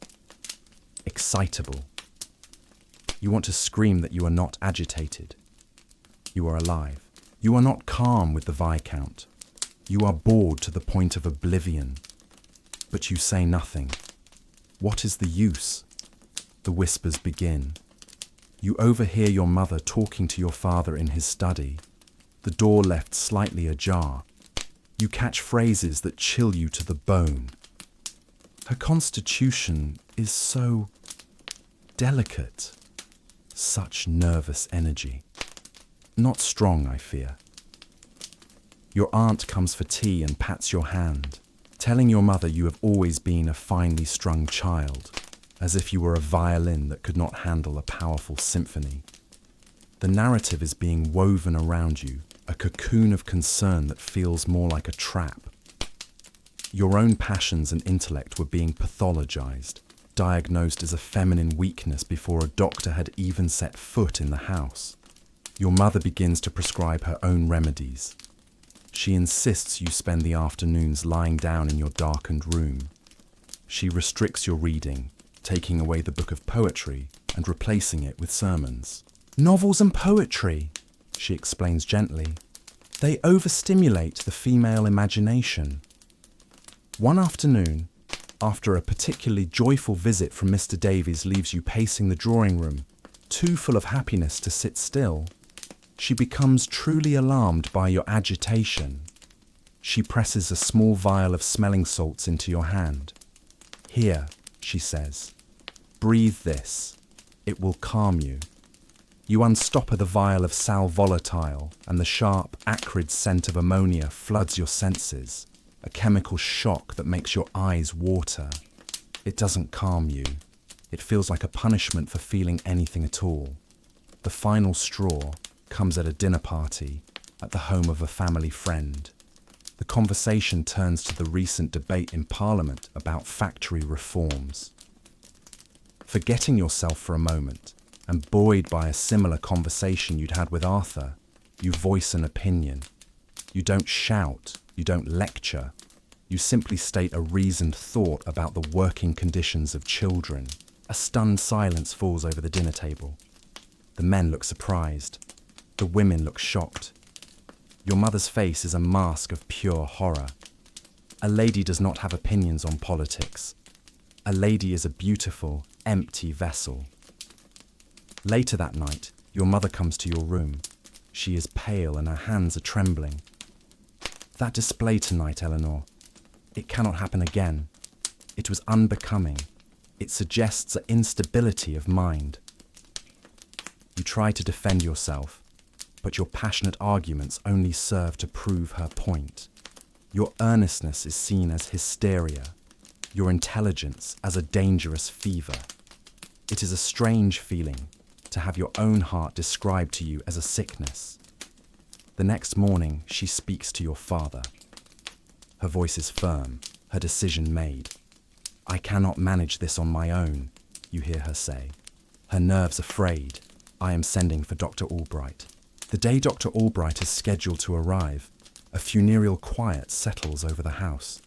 excitable. You want to scream that you are not agitated. You are alive. You are not calm with the Viscount. You are bored to the point of oblivion. But you say nothing. What is the use? The whispers begin. You overhear your mother talking to your father in his study, the door left slightly ajar. You catch phrases that chill you to the bone. Her constitution is so delicate. Such nervous energy. Not strong, I fear. Your aunt comes for tea and pats your hand, telling your mother you have always been a finely strung child, as if you were a violin that could not handle a powerful symphony. The narrative is being woven around you, a cocoon of concern that feels more like a trap. Your own passions and intellect were being pathologized, diagnosed as a feminine weakness before a doctor had even set foot in the house. Your mother begins to prescribe her own remedies. She insists you spend the afternoons lying down in your darkened room. She restricts your reading, taking away the book of poetry and replacing it with sermons. Novels and poetry, she explains gently. They overstimulate the female imagination. One afternoon, after a particularly joyful visit from Mr. Davies leaves you pacing the drawing room, too full of happiness to sit still, she becomes truly alarmed by your agitation. She presses a small vial of smelling salts into your hand. Here, she says, breathe this. It will calm you. You unstopper the vial of sal volatile, and the sharp, acrid scent of ammonia floods your senses, a chemical shock that makes your eyes water. It doesn't calm you. It feels like a punishment for feeling anything at all. The final straw comes at a dinner party at the home of a family friend. The conversation turns to the recent debate in Parliament about factory reforms. Forgetting yourself for a moment, and buoyed by a similar conversation you'd had with Arthur, you voice an opinion. You don't shout, you don't lecture, you simply state a reasoned thought about the working conditions of children. A stunned silence falls over the dinner table. The men look surprised. The women look shocked. Your mother's face is a mask of pure horror. A lady does not have opinions on politics. A lady is a beautiful, empty vessel. Later that night, your mother comes to your room. She is pale and her hands are trembling. That display tonight, Eleanor, it cannot happen again. It was unbecoming. It suggests an instability of mind. You try to defend yourself, but your passionate arguments only serve to prove her point. Your earnestness is seen as hysteria, your intelligence as a dangerous fever. It is a strange feeling to have your own heart described to you as a sickness. The next morning, she speaks to your father. Her voice is firm, her decision made. I cannot manage this on my own, you hear her say. Her nerves are frayed. I am sending for Dr. Albright. The day Dr. Albright is scheduled to arrive, a funereal quiet settles over the house.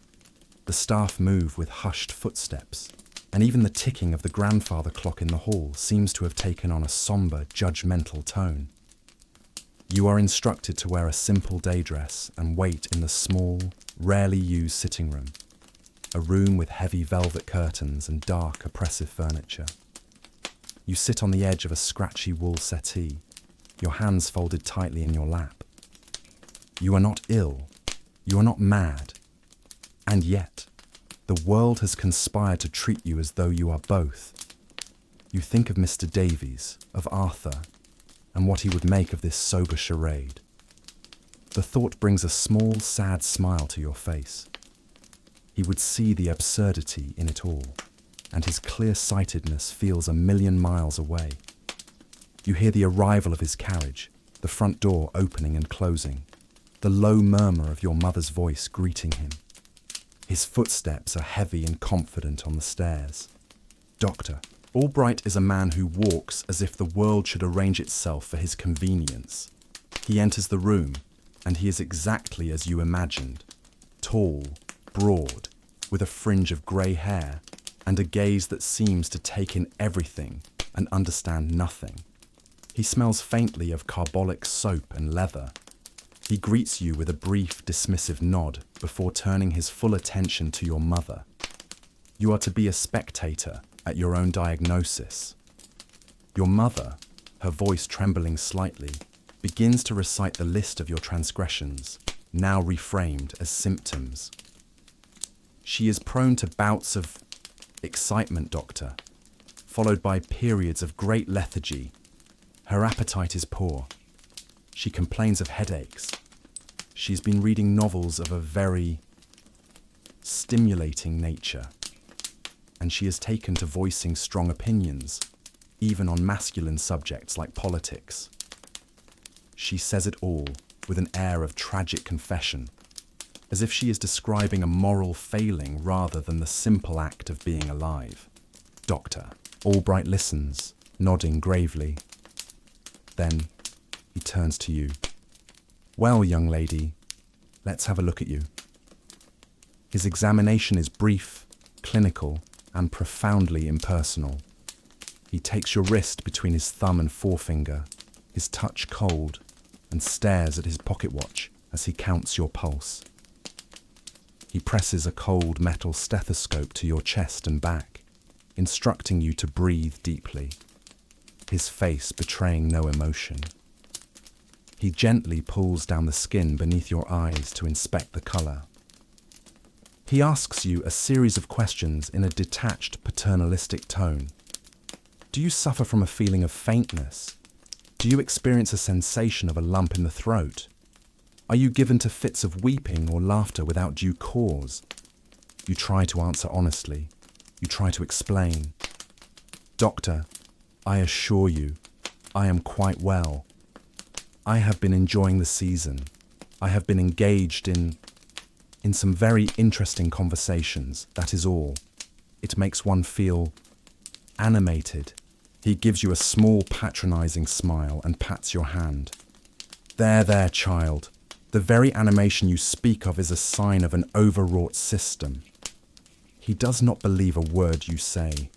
The staff move with hushed footsteps, and even the ticking of the grandfather clock in the hall seems to have taken on a sombre, judgmental tone. You are instructed to wear a simple day dress and wait in the small, rarely used sitting room, a room with heavy velvet curtains and dark, oppressive furniture. You sit on the edge of a scratchy wool settee, your hands folded tightly in your lap. You are not ill, you are not mad, and yet the world has conspired to treat you as though you are both. You think of Mr. Davies, of Arthur, and what he would make of this sober charade. The thought brings a small, sad smile to your face. He would see the absurdity in it all, and his clear-sightedness feels a million miles away. You hear the arrival of his carriage, the front door opening and closing, the low murmur of your mother's voice greeting him. His footsteps are heavy and confident on the stairs. Doctor, Albright is a man who walks as if the world should arrange itself for his convenience. He enters the room, and he is exactly as you imagined. Tall, broad, with a fringe of grey hair, and a gaze that seems to take in everything and understand nothing. He smells faintly of carbolic soap and leather. He greets you with a brief, dismissive nod before turning his full attention to your mother. You are to be a spectator at your own diagnosis. Your mother, her voice trembling slightly, begins to recite the list of your transgressions, now reframed as symptoms. She is prone to bouts of excitement, doctor, followed by periods of great lethargy. Her appetite is poor. She complains of headaches. She's been reading novels of a very stimulating nature, and she has taken to voicing strong opinions, even on masculine subjects like politics. She says it all with an air of tragic confession, as if she is describing a moral failing rather than the simple act of being alive. Doctor. Albright listens, nodding gravely. Then he turns to you. Well, young lady, let's have a look at you. His examination is brief, clinical, and profoundly impersonal. He takes your wrist between his thumb and forefinger, his touch cold, and stares at his pocket watch as he counts your pulse. He presses a cold metal stethoscope to your chest and back, instructing you to breathe deeply, his face betraying no emotion. He gently pulls down the skin beneath your eyes to inspect the colour. He asks you a series of questions in a detached, paternalistic tone. Do you suffer from a feeling of faintness? Do you experience a sensation of a lump in the throat? Are you given to fits of weeping or laughter without due cause? You try to answer honestly. You try to explain. Doctor, I assure you, I am quite well. I have been enjoying the season. I have been engaged in some very interesting conversations, that is all. It makes one feel animated. He gives you a small patronising smile and pats your hand. There, child. The very animation you speak of is a sign of an overwrought system. He does not believe a word you say.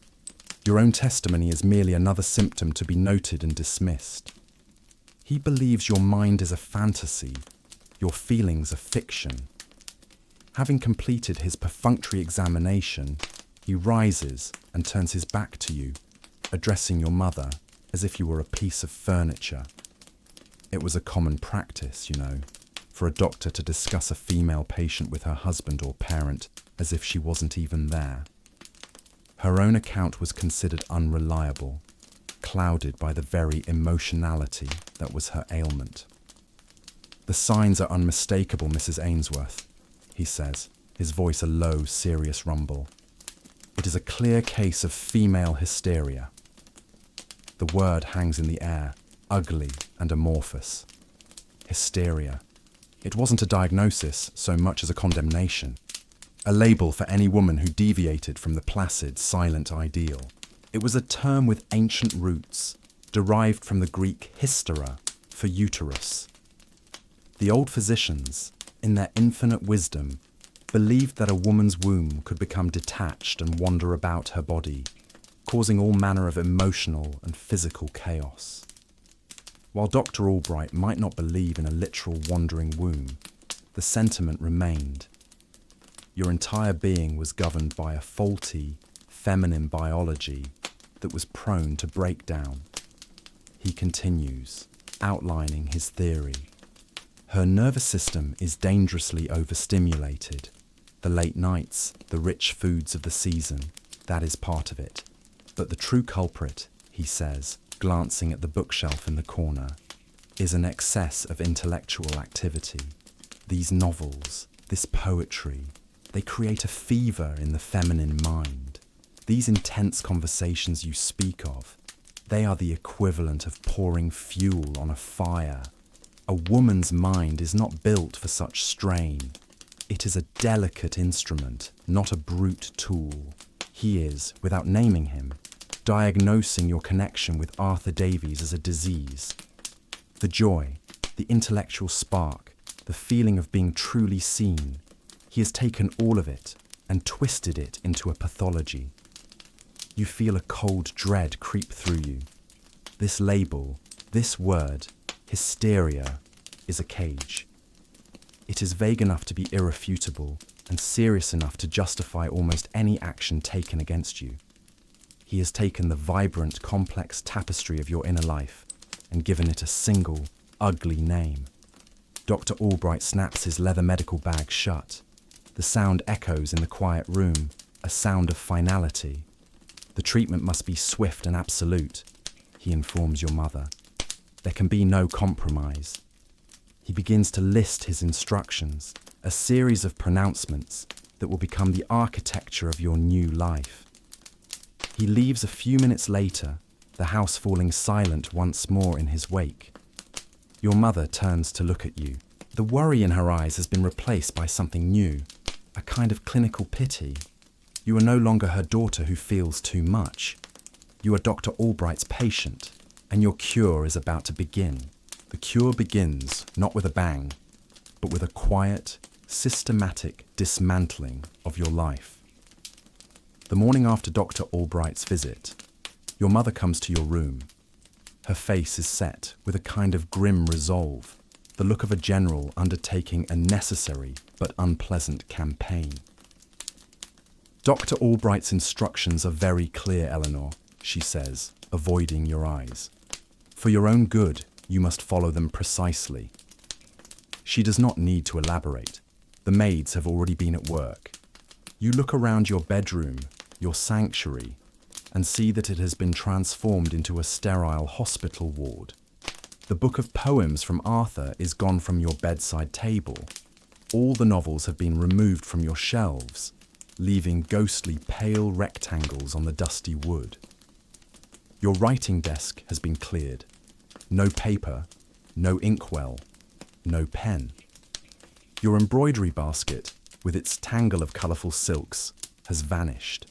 Your own testimony is merely another symptom to be noted and dismissed. He believes your mind is a fantasy, your feelings a fiction. Having completed his perfunctory examination, he rises and turns his back to you, addressing your mother as if you were a piece of furniture. It was a common practice, you know, for a doctor to discuss a female patient with her husband or parent as if she wasn't even there. Her own account was considered unreliable, clouded by the very emotionality that was her ailment. The signs are unmistakable, Mrs. Ainsworth, he says, his voice a low, serious rumble. It is a clear case of female hysteria. The word hangs in the air, ugly and amorphous. Hysteria. It wasn't a diagnosis so much as a condemnation, a label for any woman who deviated from the placid, silent ideal. It was a term with ancient roots, derived from the Greek hystera, for uterus. The old physicians, in their infinite wisdom, believed that a woman's womb could become detached and wander about her body, causing all manner of emotional and physical chaos. While Dr. Albright might not believe in a literal wandering womb, the sentiment remained. Your entire being was governed by a faulty, feminine biology that was prone to breakdown. He continues, outlining his theory. Her nervous system is dangerously overstimulated. The late nights, the rich foods of the season, that is part of it. But the true culprit, he says, glancing at the bookshelf in the corner, is an excess of intellectual activity. These novels, this poetry, they create a fever in the feminine mind. These intense conversations you speak of, they are the equivalent of pouring fuel on a fire. A woman's mind is not built for such strain. It is a delicate instrument, not a brute tool. He is, without naming him, diagnosing your connection with Arthur Davies as a disease. The joy, the intellectual spark, the feeling of being truly seen, he has taken all of it and twisted it into a pathology. You feel a cold dread creep through you. This label, this word, hysteria, is a cage. It is vague enough to be irrefutable and serious enough to justify almost any action taken against you. He has taken the vibrant, complex tapestry of your inner life and given it a single, ugly name. Dr. Albright snaps his leather medical bag shut. The sound echoes in the quiet room, a sound of finality. The treatment must be swift and absolute, he informs your mother. There can be no compromise. He begins to list his instructions, a series of pronouncements that will become the architecture of your new life. He leaves a few minutes later, the house falling silent once more in his wake. Your mother turns to look at you. The worry in her eyes has been replaced by something new, a kind of clinical pity. You are no longer her daughter who feels too much. You are Dr. Albright's patient, and your cure is about to begin. The cure begins not with a bang, but with a quiet, systematic dismantling of your life. The morning after Dr. Albright's visit, your mother comes to your room. Her face is set with a kind of grim resolve, the look of a general undertaking a necessary but unpleasant campaign. Dr. Albright's instructions are very clear, Eleanor, she says, avoiding your eyes. For your own good, you must follow them precisely. She does not need to elaborate. The maids have already been at work. You look around your bedroom, your sanctuary, and see that it has been transformed into a sterile hospital ward. The book of poems from Arthur is gone from your bedside table. All the novels have been removed from your shelves, leaving ghostly pale rectangles on the dusty wood. Your writing desk has been cleared. No paper, no inkwell, no pen. Your embroidery basket, with its tangle of colourful silks, has vanished.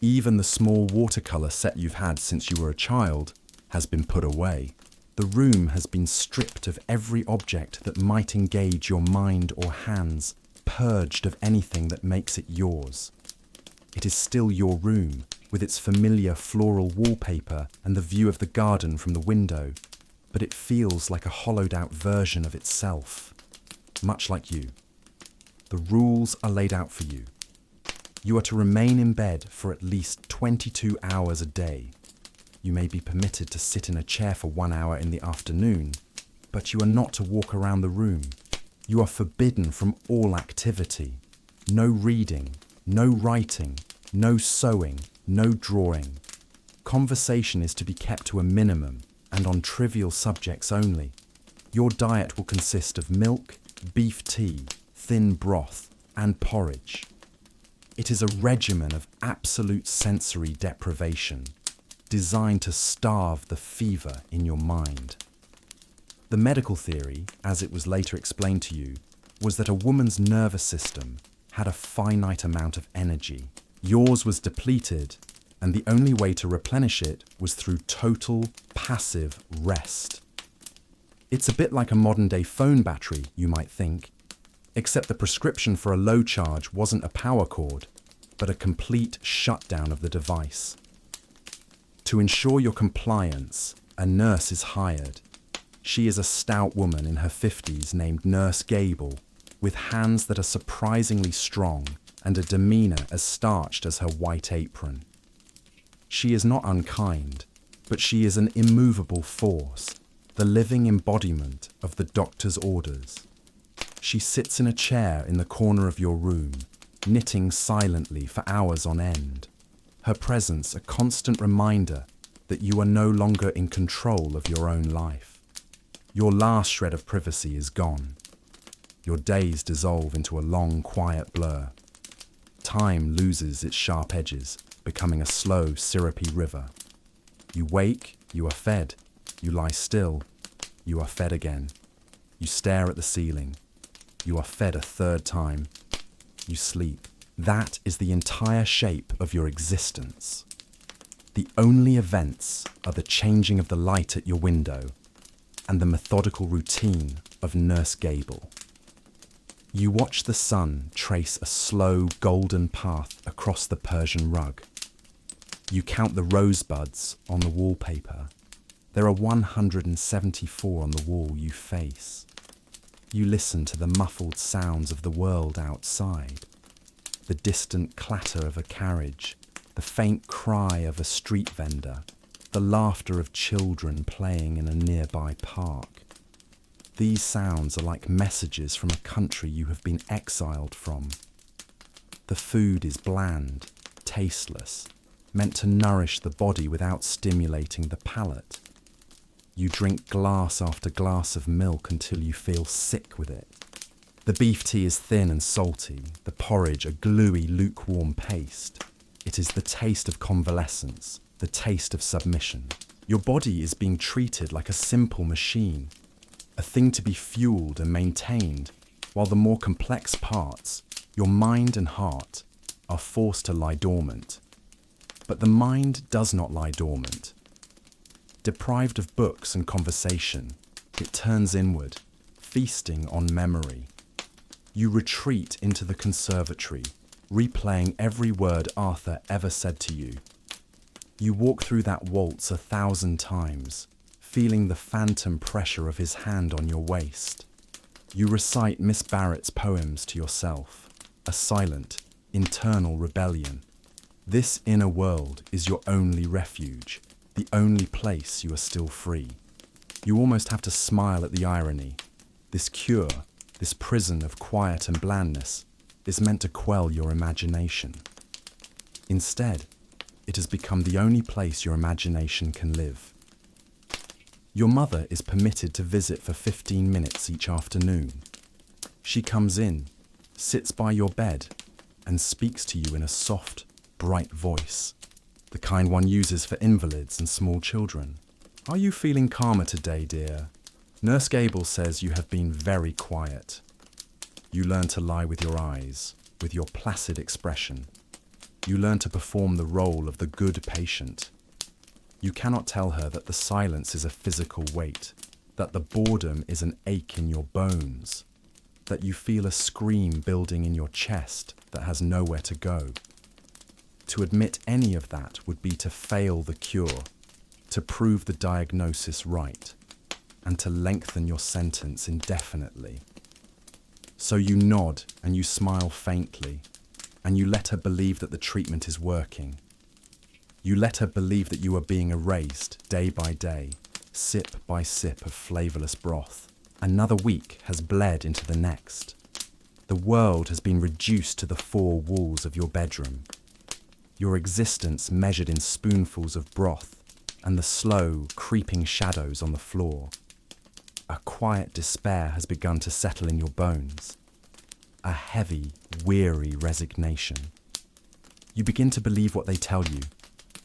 Even the small watercolour set you've had since you were a child has been put away. The room has been stripped of every object that might engage your mind or hands, purged of anything that makes it yours. It is still your room, with its familiar floral wallpaper and the view of the garden from the window, but it feels like a hollowed-out version of itself, much like you. The rules are laid out for you. You are to remain in bed for at least 22 hours a day. You may be permitted to sit in a chair for 1 hour in the afternoon, but you are not to walk around the room. You are forbidden from all activity. No reading, no writing, no sewing, no drawing. Conversation is to be kept to a minimum and on trivial subjects only. Your diet will consist of milk, beef tea, thin broth, and porridge. It is a regimen of absolute sensory deprivation, designed to starve the fever in your mind. The medical theory, as it was later explained to you, was that a woman's nervous system had a finite amount of energy. Yours was depleted, and the only way to replenish it was through total, passive rest. It's a bit like a modern-day phone battery, you might think, except the prescription for a low charge wasn't a power cord, but a complete shutdown of the device. To ensure your compliance, a nurse is hired. She is a stout woman in her 50s named Nurse Gable, with hands that are surprisingly strong and a demeanour as starched as her white apron. She is not unkind, but she is an immovable force, the living embodiment of the doctor's orders. She sits in a chair in the corner of your room, knitting silently for hours on end. her presence a constant reminder that you are no longer in control of your own life. Your last shred of privacy is gone. Your days dissolve into a long, quiet blur. Time loses its sharp edges, becoming a slow, syrupy river. You wake, you are fed. You lie still, you are fed again. You stare at the ceiling. You are fed a third time. You sleep. That is the entire shape of your existence. The only events are the changing of the light at your window and the methodical routine of Nurse Gable. You watch the sun trace a slow, golden path across the Persian rug. You count the rosebuds on the wallpaper. There are 174 on the wall you face. You listen to the muffled sounds of the world outside. The distant clatter of a carriage, the faint cry of a street vendor, the laughter of children playing in a nearby park. These sounds are like messages from a country you have been exiled from. The food is bland, tasteless, meant to nourish the body without stimulating the palate. You drink glass after glass of milk until you feel sick with it. The beef tea is thin and salty, the porridge a gluey, lukewarm paste. It is the taste of convalescence, the taste of submission. Your body is being treated like a simple machine, a thing to be fueled and maintained, while the more complex parts, your mind and heart, are forced to lie dormant. But the mind does not lie dormant. Deprived of books and conversation, it turns inward, feasting on memory. You retreat into the conservatory, replaying every word Arthur ever said to you. You walk through that waltz 1,000 times, feeling the phantom pressure of his hand on your waist. You recite Miss Barrett's poems to yourself, a silent, internal rebellion. This inner world is your only refuge, the only place you are still free. You almost have to smile at the irony. This cure, this prison of quiet and blandness, is meant to quell your imagination. Instead, it has become the only place your imagination can live. Your mother is permitted to visit for 15 minutes each afternoon. She comes in, sits by your bed, and speaks to you in a soft, bright voice, the kind one uses for invalids and small children. "Are you feeling calmer today, dear? Nurse Gable says you have been very quiet." You learn to lie with your eyes, with your placid expression. You learn to perform the role of the good patient. You cannot tell her that the silence is a physical weight, that the boredom is an ache in your bones, that you feel a scream building in your chest that has nowhere to go. To admit any of that would be to fail the cure, to prove the diagnosis right, and to lengthen your sentence indefinitely. So you nod and you smile faintly, and you let her believe that the treatment is working. You let her believe that you are being erased day by day, sip by sip of flavourless broth. Another week has bled into the next. The world has been reduced to the four walls of your bedroom. Your existence measured in spoonfuls of broth and the slow, creeping shadows on the floor. A quiet despair has begun to settle in your bones. A heavy, weary resignation. You begin to believe what they tell you,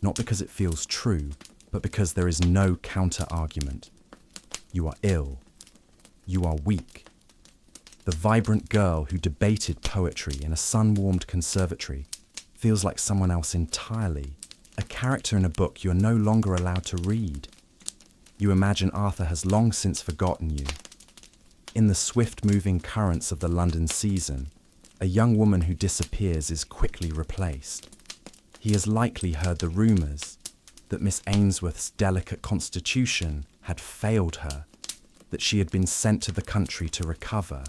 not because it feels true, but because there is no counter-argument. You are ill. You are weak. The vibrant girl who debated poetry in a sun-warmed conservatory feels like someone else entirely, a character in a book you are no longer allowed to read. You imagine Arthur has long since forgotten you. In the swift-moving currents of the London season, a young woman who disappears is quickly replaced. He has likely heard the rumours that Miss Ainsworth's delicate constitution had failed her, that she had been sent to the country to recover,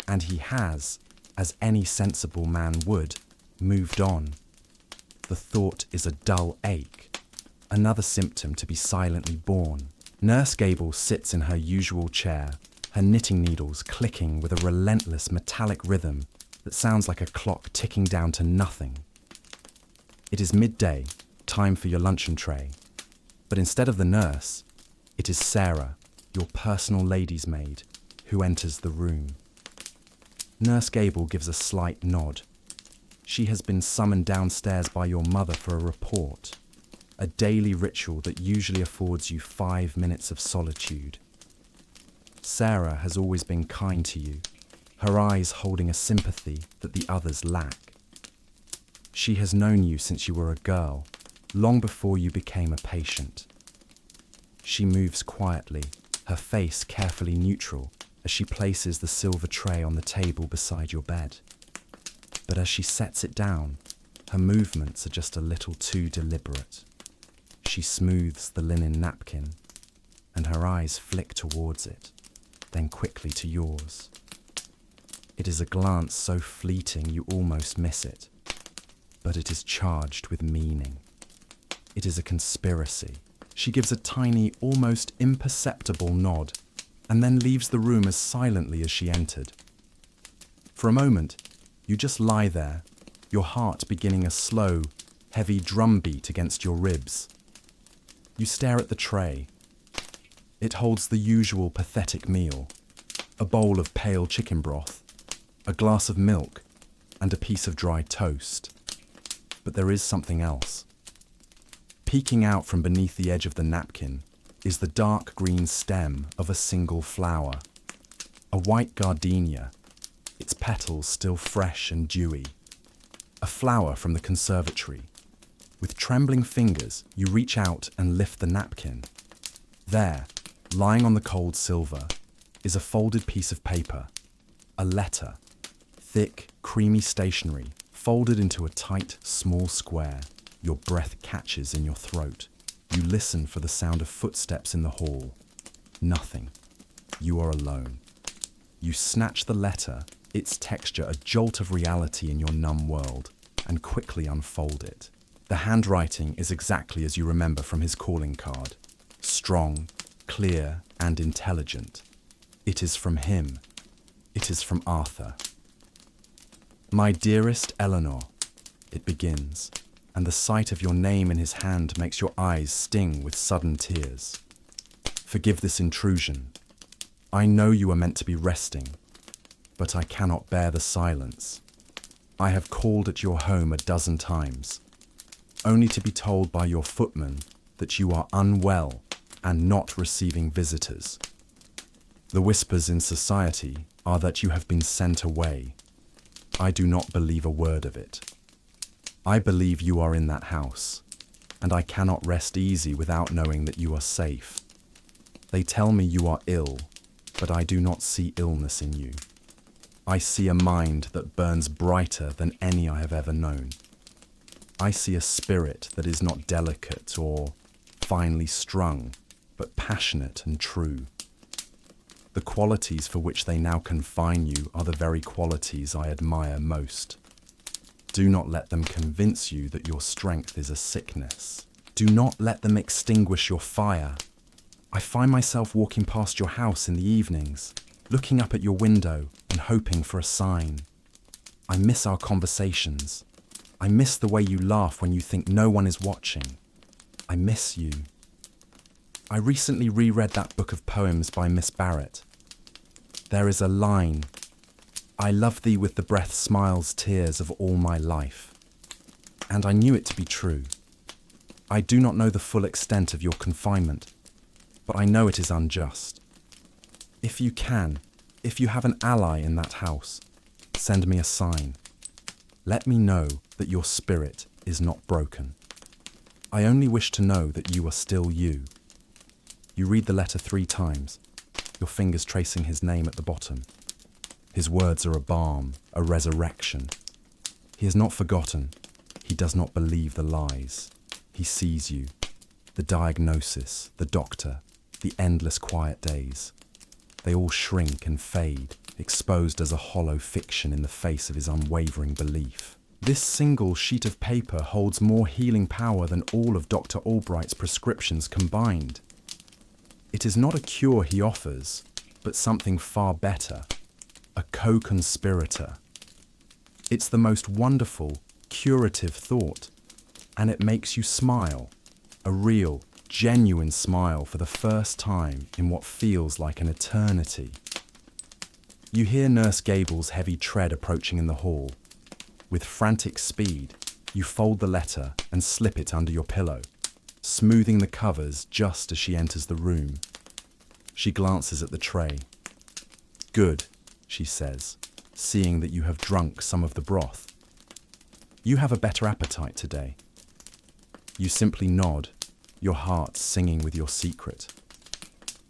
and he has, as any sensible man would, moved on. The thought is a dull ache, another symptom to be silently borne. Nurse Gable sits in her usual chair, her knitting needles clicking with a relentless metallic rhythm that sounds like a clock ticking down to nothing. It is midday, time for your luncheon tray. But instead of the nurse, it is Sarah, your personal lady's maid, who enters the room. Nurse Gable gives a slight nod. She has been summoned downstairs by your mother for a report, a daily ritual that usually affords you 5 minutes of solitude. Sarah has always been kind to you, her eyes holding a sympathy that the others lack. She has known you since you were a girl, long before you became a patient. She moves quietly, her face carefully neutral, as she places the silver tray on the table beside your bed. But as she sets it down, her movements are just a little too deliberate. She smooths the linen napkin, and her eyes flick towards it, then quickly to yours. It is a glance so fleeting you almost miss it, but it is charged with meaning. It is a conspiracy. She gives a tiny, almost imperceptible nod, and then leaves the room as silently as she entered. For a moment, you just lie there, your heart beginning a slow, heavy drum beat against your ribs. You stare at the tray. It holds the usual pathetic meal, a bowl of pale chicken broth, a glass of milk, and a piece of dry toast. But there is something else. Peeking out from beneath the edge of the napkin is the dark green stem of a single flower, a white gardenia, its petals still fresh and dewy. A flower from the conservatory. With trembling fingers, you reach out and lift the napkin. There, lying on the cold silver, is a folded piece of paper, a letter, thick, creamy stationery, folded into a tight, small square. Your breath catches in your throat. You listen for the sound of footsteps in the hall. Nothing. You are alone. You snatch the letter, its texture a jolt of reality in your numb world, and quickly unfold it. The handwriting is exactly as you remember from his calling card. Strong, clear, and intelligent. It is from him. It is from Arthur. My dearest Eleanor, it begins, and the sight of your name in his hand makes your eyes sting with sudden tears. Forgive this intrusion. I know you are meant to be resting, but I cannot bear the silence. I have called at your home a dozen times, only to be told by your footman that you are unwell and not receiving visitors. The whispers in society are that you have been sent away. I do not believe a word of it. I believe you are in that house, and I cannot rest easy without knowing that you are safe. They tell me you are ill, but I do not see illness in you. I see a mind that burns brighter than any I have ever known. I see a spirit that is not delicate or finely strung, but passionate and true. The qualities for which they now confine you are the very qualities I admire most. Do not let them convince you that your strength is a sickness. Do not let them extinguish your fire. I find myself walking past your house in the evenings, looking up at your window and hoping for a sign. I miss our conversations. I miss the way you laugh when you think no one is watching. I miss you. I recently reread that book of poems by Miss Barrett. There is a line, I love thee with the breath, smiles, tears of all my life. And I knew it to be true. I do not know the full extent of your confinement, but I know it is unjust. If you can, if you have an ally in that house, send me a sign. Let me know that your spirit is not broken. I only wish to know that you are still you. You read the letter 3 times, your fingers tracing his name at the bottom. His words are a balm, a resurrection. He has not forgotten. He does not believe the lies. He sees you. The diagnosis, the doctor, the endless quiet days. They all shrink and fade, exposed as a hollow fiction in the face of his unwavering belief. This single sheet of paper holds more healing power than all of Dr. Albright's prescriptions combined. It is not a cure he offers, but something far better, a co-conspirator. It's the most wonderful, curative thought. and it makes you smile. A real, genuine smile for the first time in what feels like an eternity. You hear Nurse Gable's heavy tread approaching in the hall. With frantic speed, you fold the letter and slip it under your pillow, smoothing the covers just as she enters the room. She glances at the tray. "Good," she says, seeing that you have drunk some of the broth. "You have a better appetite today." You simply nod, your heart singing with your secret.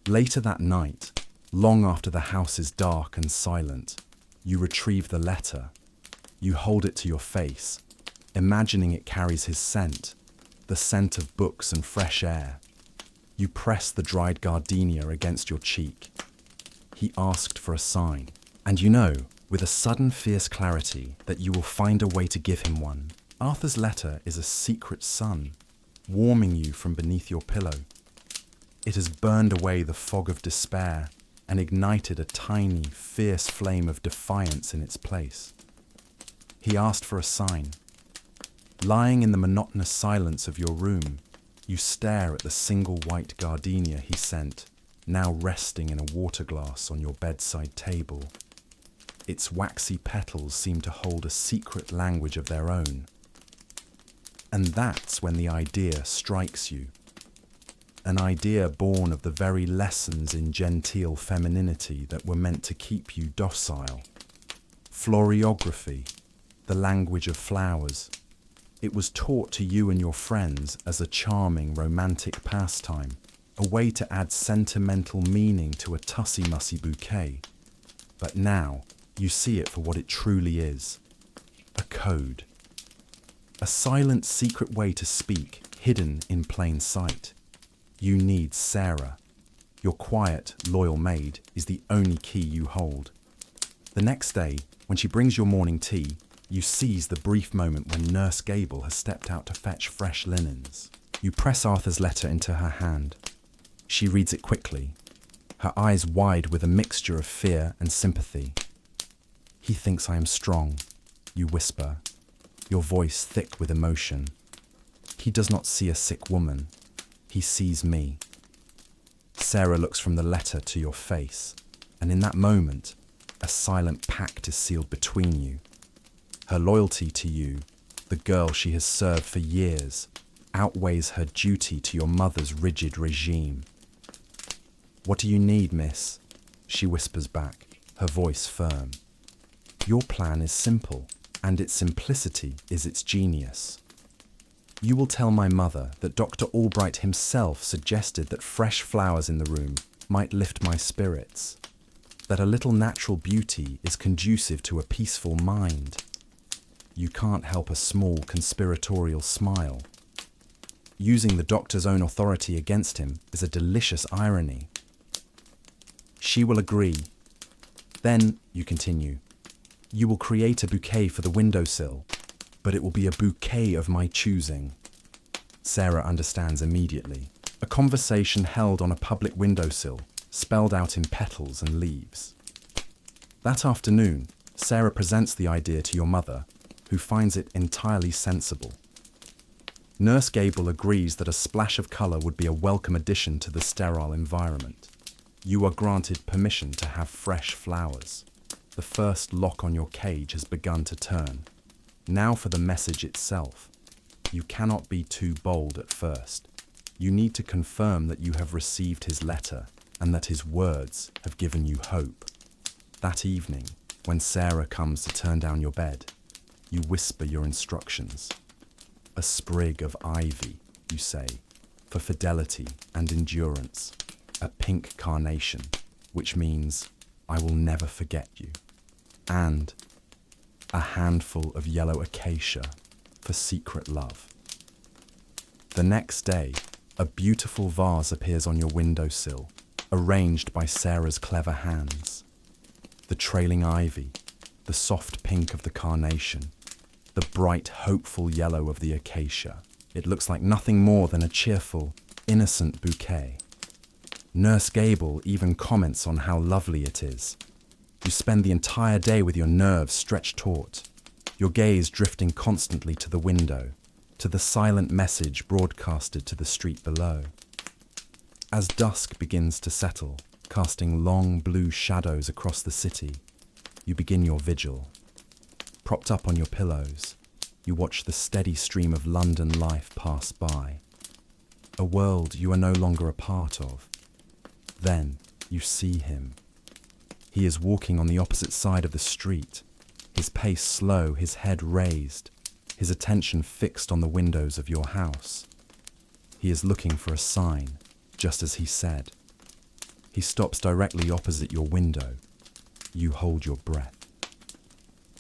Later that night, long after the house is dark and silent, you retrieve the letter. You hold it to your face, imagining it carries his scent, the scent of books and fresh air. You press the dried gardenia against your cheek. He asked for a sign, and you know, with a sudden fierce clarity, that you will find a way to give him one. Arthur's letter is a secret sun, warming you from beneath your pillow. It has burned away the fog of despair and ignited a tiny, fierce flame of defiance in its place. He asked for a sign. Lying in the monotonous silence of your room, you stare at the single white gardenia he sent, now resting in a water glass on your bedside table. Its waxy petals seem to hold a secret language of their own. And that's when the idea strikes you. An idea born of the very lessons in genteel femininity that were meant to keep you docile. Floriography, the language of flowers. It was taught to you and your friends as a charming romantic pastime, a way to add sentimental meaning to a tussy-mussy bouquet. But now, you see it for what it truly is. A code. A silent, secret way to speak, hidden in plain sight. You need Sarah. Your quiet, loyal maid is the only key you hold. The next day, when she brings your morning tea, you seize the brief moment when Nurse Gable has stepped out to fetch fresh linens. You press Arthur's letter into her hand. She reads it quickly, her eyes wide with a mixture of fear and sympathy. "He thinks I am strong," you whisper, your voice thick with emotion. "He does not see a sick woman. He sees me." Sarah looks from the letter to your face, and in that moment, a silent pact is sealed between you. Her loyalty to you, the girl she has served for years, outweighs her duty to your mother's rigid regime. "What do you need, miss?" she whispers back, her voice firm. Your plan is simple, and its simplicity is its genius. You will tell my mother that Dr. Albright himself suggested that fresh flowers in the room might lift my spirits, that a little natural beauty is conducive to a peaceful mind. You can't help a small conspiratorial smile. Using the doctor's own authority against him is a delicious irony. She will agree. Then, you continue, you will create a bouquet for the windowsill, but it will be a bouquet of my choosing. Sarah understands immediately. A conversation held on a public windowsill, spelled out in petals and leaves. That afternoon, Sarah presents the idea to your mother, who finds it entirely sensible. Nurse Gable agrees that a splash of colour would be a welcome addition to the sterile environment. You are granted permission to have fresh flowers. The first lock on your cage has begun to turn. Now for the message itself. You cannot be too bold at first. You need to confirm that you have received his letter and that his words have given you hope. That evening, when Sarah comes to turn down your bed, you whisper your instructions. "A sprig of ivy," you say, "for fidelity and endurance. A pink carnation, which means I will never forget you. And a handful of yellow acacia for secret love." The next day, a beautiful vase appears on your windowsill, arranged by Sarah's clever hands. The trailing ivy, the soft pink of the carnation, the bright, hopeful yellow of the acacia. It looks like nothing more than a cheerful, innocent bouquet. Nurse Gable even comments on how lovely it is. You spend the entire day with your nerves stretched taut, your gaze drifting constantly to the window, to the silent message broadcasted to the street below. As dusk begins to settle, casting long blue shadows across the city, you begin your vigil. Propped up on your pillows, you watch the steady stream of London life pass by. A world you are no longer a part of. Then you see him. He is walking on the opposite side of the street, his pace slow, his head raised, his attention fixed on the windows of your house. He is looking for a sign, just as he said. He stops directly opposite your window. You hold your breath.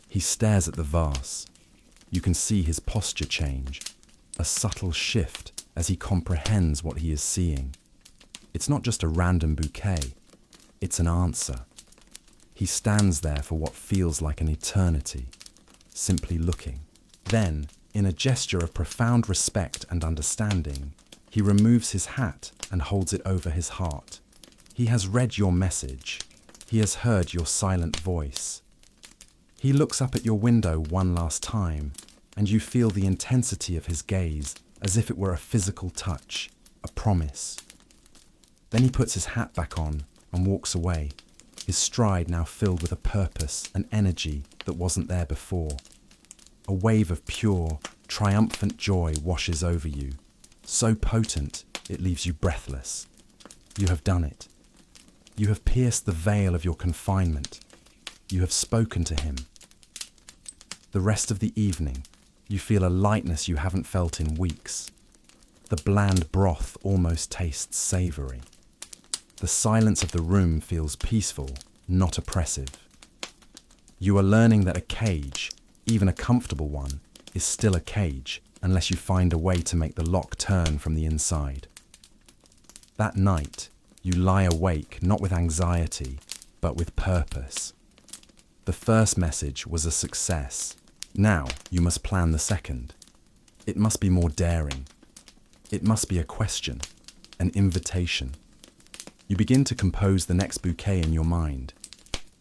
He stares at the vase. You can see his posture change, a subtle shift as he comprehends what he is seeing. It's not just a random bouquet, it's an answer. He stands there for what feels like an eternity, simply looking. Then, in a gesture of profound respect and understanding, he removes his hat and holds it over his heart. He has read your message. He has heard your silent voice. He looks up at your window one last time, and you feel the intensity of his gaze as if it were a physical touch, a promise. Then he puts his hat back on and walks away, his stride now filled with a purpose, an energy that wasn't there before. A wave of pure, triumphant joy washes over you, so potent it leaves you breathless. You have done it. You have pierced the veil of your confinement. You have spoken to him. The rest of the evening, you feel a lightness you haven't felt in weeks. The bland broth almost tastes savoury. The silence of the room feels peaceful, not oppressive. You are learning that a cage, even a comfortable one, is still a cage unless you find a way to make the lock turn from the inside. That night, you lie awake not with anxiety, but with purpose. The first message was a success. Now you must plan the second. It must be more daring. It must be a question, an invitation. You begin to compose the next bouquet in your mind.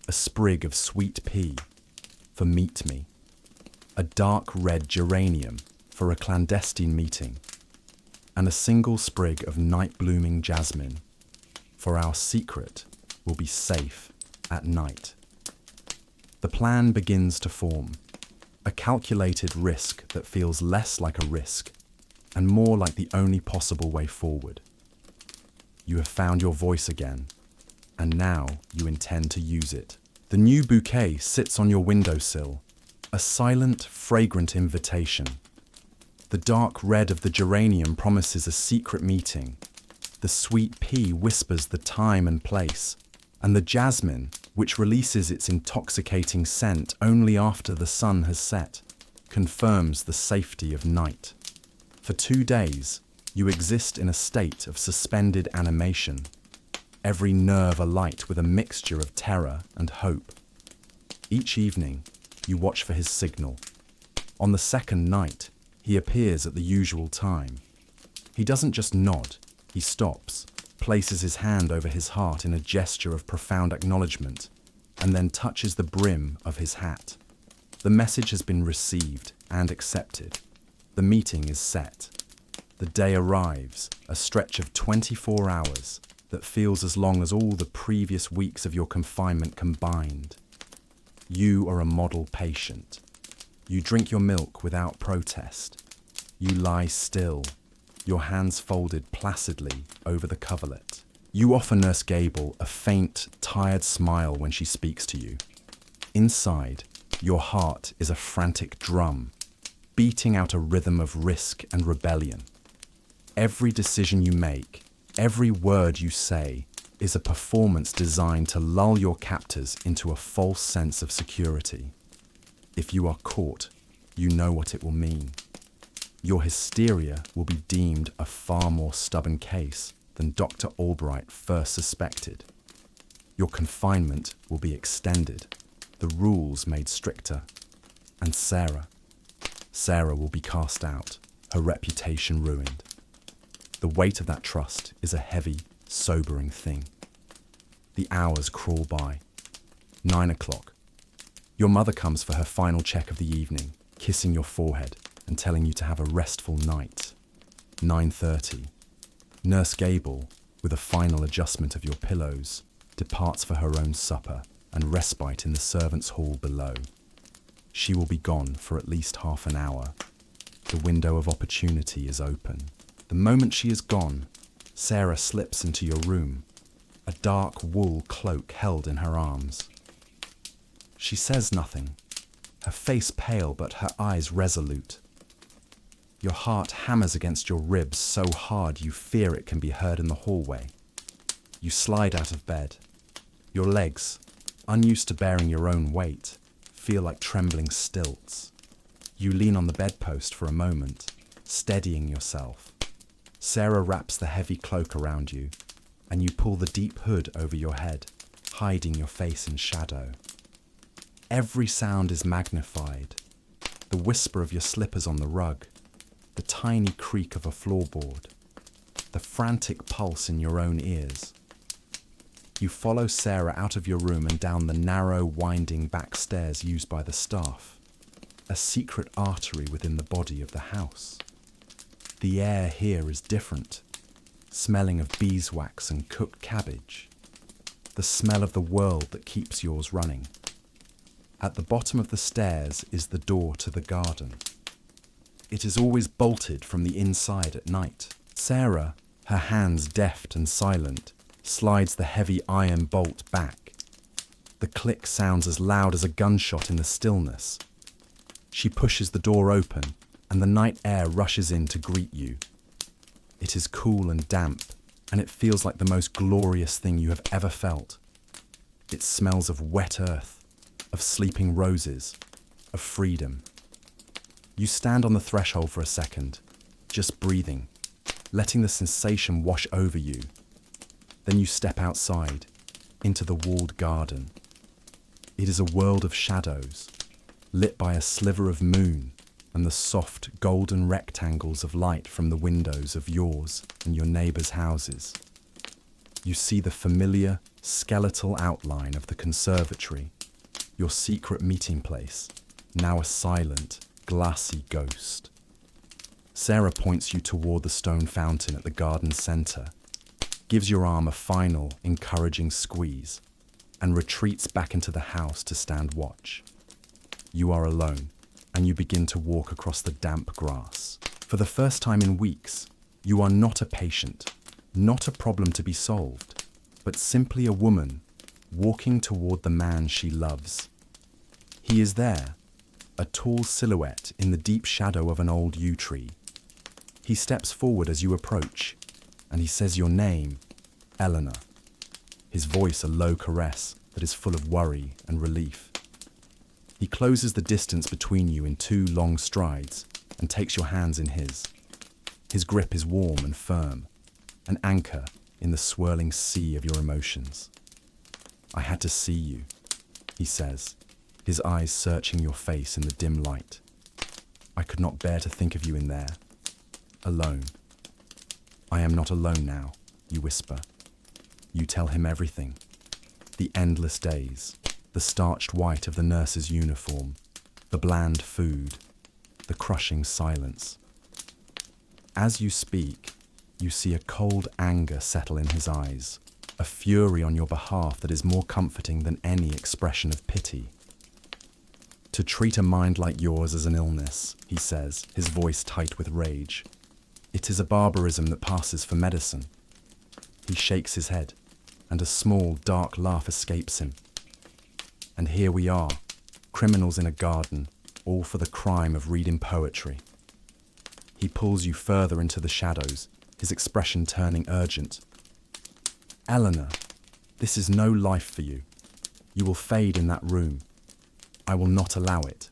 A sprig of sweet pea for meet me. A dark red geranium for a clandestine meeting. And a single sprig of night-blooming jasmine for our secret will be safe at night. The plan begins to form. A calculated risk that feels less like a risk and more like the only possible way forward. You have found your voice again, and now you intend to use it. The new bouquet sits on your windowsill, a silent, fragrant invitation. The dark red of the geranium promises a secret meeting. The sweet pea whispers the time and place, and the jasmine, which releases its intoxicating scent only after the sun has set, confirms the safety of night. For 2 days, you exist in a state of suspended animation, every nerve alight with a mixture of terror and hope. Each evening, you watch for his signal. On the second night, he appears at the usual time. He doesn't just nod, he stops, places his hand over his heart in a gesture of profound acknowledgement, and then touches the brim of his hat. The message has been received and accepted. The meeting is set. The day arrives, a stretch of 24 hours that feels as long as all the previous weeks of your confinement combined. You are a model patient. You drink your milk without protest. You lie still, your hands folded placidly over the coverlet. You offer Nurse Gable a faint, tired smile when she speaks to you. Inside, your heart is a frantic drum, beating out a rhythm of risk and rebellion. Every decision you make, every word you say, is a performance designed to lull your captors into a false sense of security. If you are caught, you know what it will mean. Your hysteria will be deemed a far more stubborn case than Dr. Albright first suspected. Your confinement will be extended, the rules made stricter, and Sarah will be cast out, her reputation ruined. The weight of that trust is a heavy, sobering thing. The hours crawl by. 9 o'clock. Your mother comes for her final check of the evening, kissing your forehead and telling you to have a restful night. 9:30. Nurse Gable, with a final adjustment of your pillows, departs for her own supper and respite in the servants' hall below. She will be gone for at least half an hour. The window of opportunity is open. The moment she is gone, Sarah slips into your room, a dark wool cloak held in her arms. She says nothing, her face pale but her eyes resolute. Your heart hammers against your ribs so hard you fear it can be heard in the hallway. You slide out of bed. Your legs, unused to bearing your own weight, feel like trembling stilts. You lean on the bedpost for a moment, steadying yourself. Sarah wraps the heavy cloak around you, and you pull the deep hood over your head, hiding your face in shadow. Every sound is magnified. The whisper of your slippers on the rug, the tiny creak of a floorboard, the frantic pulse in your own ears. You follow Sarah out of your room and down the narrow, winding back stairs used by the staff, a secret artery within the body of the house. The air here is different, smelling of beeswax and cooked cabbage, the smell of the world that keeps yours running. At the bottom of the stairs is the door to the garden. It is always bolted from the inside at night. Sarah, her hands deft and silent, slides the heavy iron bolt back. The click sounds as loud as a gunshot in the stillness. She pushes the door open, and the night air rushes in to greet you. It is cool and damp, and it feels like the most glorious thing you have ever felt. It smells of wet earth, of sleeping roses, of freedom. You stand on the threshold for a second, just breathing, letting the sensation wash over you. Then you step outside, into the walled garden. It is a world of shadows, lit by a sliver of moon and the soft golden rectangles of light from the windows of yours and your neighbours' houses. You see the familiar, skeletal outline of the conservatory, your secret meeting place, now a silent, glassy ghost. Sarah points you toward the stone fountain at the garden centre, gives your arm a final, encouraging squeeze, and retreats back into the house to stand watch. You are alone, and you begin to walk across the damp grass. For the first time in weeks, you are not a patient, not a problem to be solved, but simply a woman walking toward the man she loves. He is there, a tall silhouette in the deep shadow of an old yew tree. He steps forward as you approach, and he says your name, Eleanor. His voice a low caress that is full of worry and relief. He closes the distance between you in 2 long strides and takes your hands in his. His grip is warm and firm, an anchor in the swirling sea of your emotions. I had to see you, he says, his eyes searching your face in the dim light. I could not bear to think of you in there, alone. I am not alone now, you whisper. You tell him everything. The endless days, the starched white of the nurse's uniform, the bland food, the crushing silence. As you speak, you see a cold anger settle in his eyes, a fury on your behalf that is more comforting than any expression of pity. To treat a mind like yours as an illness, he says, his voice tight with rage. It is a barbarism that passes for medicine. He shakes his head, and a small, dark laugh escapes him. And here we are, criminals in a garden, all for the crime of reading poetry. He pulls you further into the shadows, his expression turning urgent. Eleanor, this is no life for you. You will fade in that room. I will not allow it.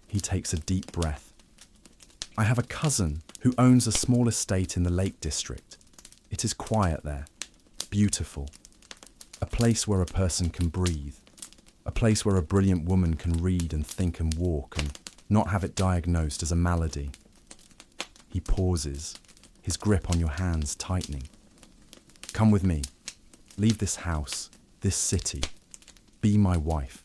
He takes a deep breath. I have a cousin who owns a small estate in the Lake District. It is quiet there, beautiful. A place where a person can breathe. A place where a brilliant woman can read and think and walk and not have it diagnosed as a malady. He pauses, his grip on your hands tightening. Come with me. Leave this house, this city. Be my wife.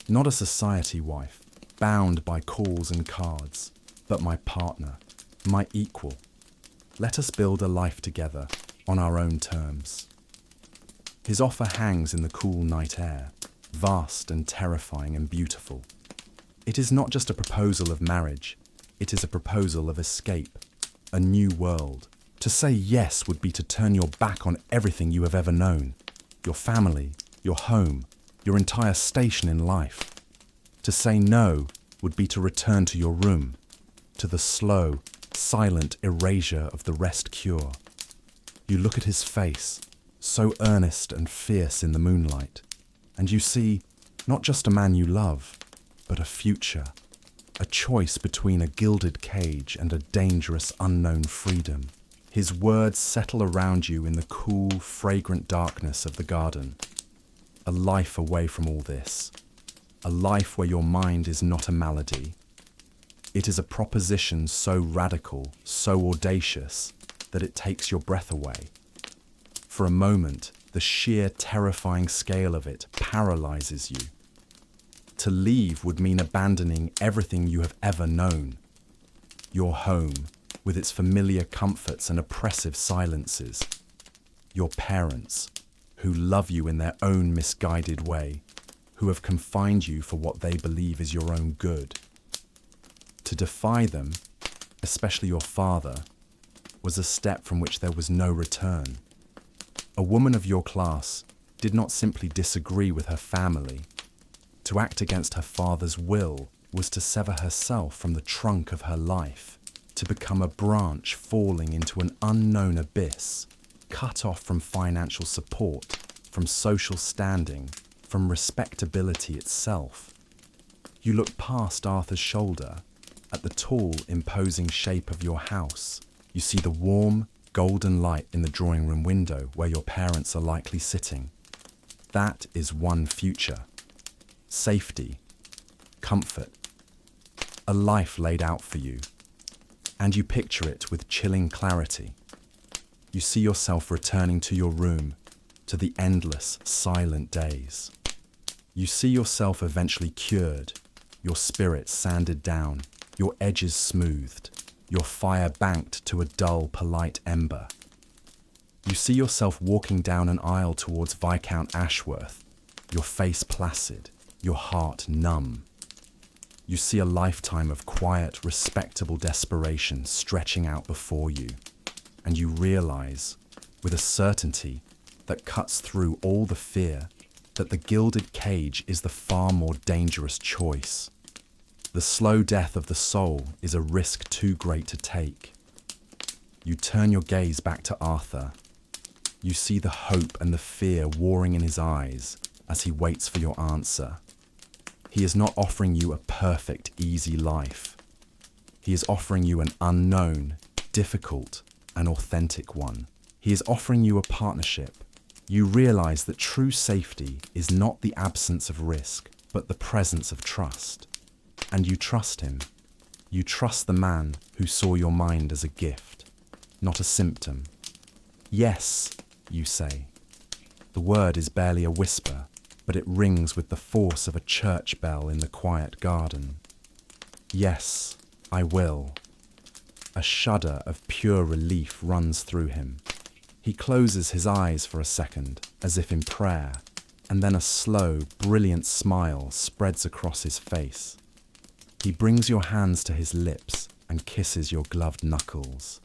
Not a society wife, bound by calls and cards, but my partner, my equal. Let us build a life together on our own terms. His offer hangs in the cool night air, vast and terrifying and beautiful. It is not just a proposal of marriage, it is a proposal of escape, a new world. To say yes would be to turn your back on everything you have ever known, your family, your home, your entire station in life. To say no would be to return to your room, to the slow, silent erasure of the rest cure. You look at his face, so earnest and fierce in the moonlight, and you see not just a man you love, but a future, a choice between a gilded cage and a dangerous unknown freedom. His words settle around you in the cool, fragrant darkness of the garden. A life away from all this. A life where your mind is not a malady. It is a proposition so radical, so audacious, that it takes your breath away. For a moment, the sheer terrifying scale of it paralyzes you. To leave would mean abandoning everything you have ever known. Your home, with its familiar comforts and oppressive silences. Your parents, who love you in their own misguided way, who have confined you for what they believe is your own good. To defy them, especially your father, was a step from which there was no return. A woman of your class did not simply disagree with her family. To act against her father's will was to sever herself from the trunk of her life, to become a branch falling into an unknown abyss, cut off from financial support, from social standing, from respectability itself. You look past Arthur's shoulder, at the tall, imposing shape of your house. You see the warm, golden light in the drawing room window where your parents are likely sitting. That is one future. Safety, comfort, a life laid out for you. And you picture it with chilling clarity. You see yourself returning to your room, to the endless, silent days. You see yourself eventually cured, your spirit sanded down, your edges smoothed, your fire banked to a dull, polite ember. You see yourself walking down an aisle towards Viscount Ashworth, your face placid, your heart numb. You see a lifetime of quiet, respectable desperation stretching out before you, and you realize, with a certainty that cuts through all the fear, that the gilded cage is the far more dangerous choice. The slow death of the soul is a risk too great to take. You turn your gaze back to Arthur. You see the hope and the fear warring in his eyes as he waits for your answer. He is not offering you a perfect, easy life. He is offering you an unknown, difficult, and authentic one. He is offering you a partnership. You realize that true safety is not the absence of risk, but the presence of trust. And you trust him. You trust the man who saw your mind as a gift, not a symptom. Yes, you say. The word is barely a whisper, but it rings with the force of a church bell in the quiet garden. Yes, I will. A shudder of pure relief runs through him. He closes his eyes for a second, as if in prayer, and then a slow, brilliant smile spreads across his face. He brings your hands to his lips and kisses your gloved knuckles.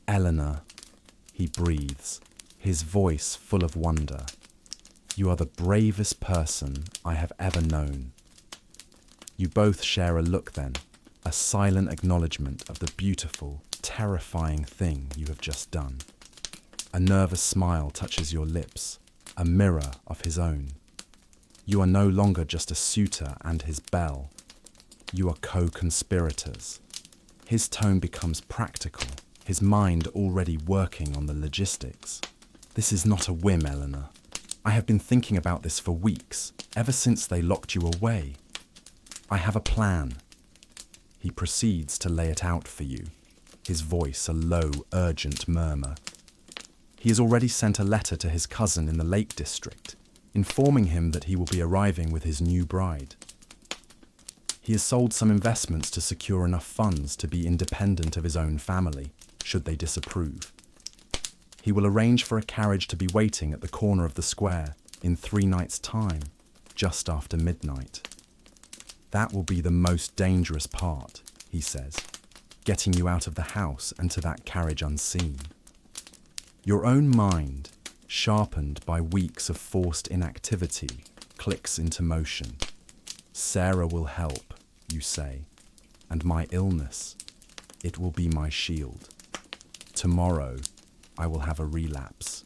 Eleanor, he breathes, his voice full of wonder. You are the bravest person I have ever known. You both share a look then, a silent acknowledgement of the beautiful, terrifying thing you have just done. A nervous smile touches your lips, a mirror of his own. You are no longer just a suitor and his belle. You are co-conspirators. His tone becomes practical, his mind already working on the logistics. This is not a whim, Eleanor. I have been thinking about this for weeks, ever since they locked you away. I have a plan. He proceeds to lay it out for you, his voice a low, urgent murmur. He has already sent a letter to his cousin in the Lake District, informing him that he will be arriving with his new bride. He has sold some investments to secure enough funds to be independent of his own family, should they disapprove. He will arrange for a carriage to be waiting at the corner of the square in 3 nights' time, just after midnight. That will be the most dangerous part, he says, getting you out of the house and to that carriage unseen. Your own mind, sharpened by weeks of forced inactivity, clicks into motion. Sarah will help, you say, and my illness, it will be my shield. Tomorrow, I will have a relapse.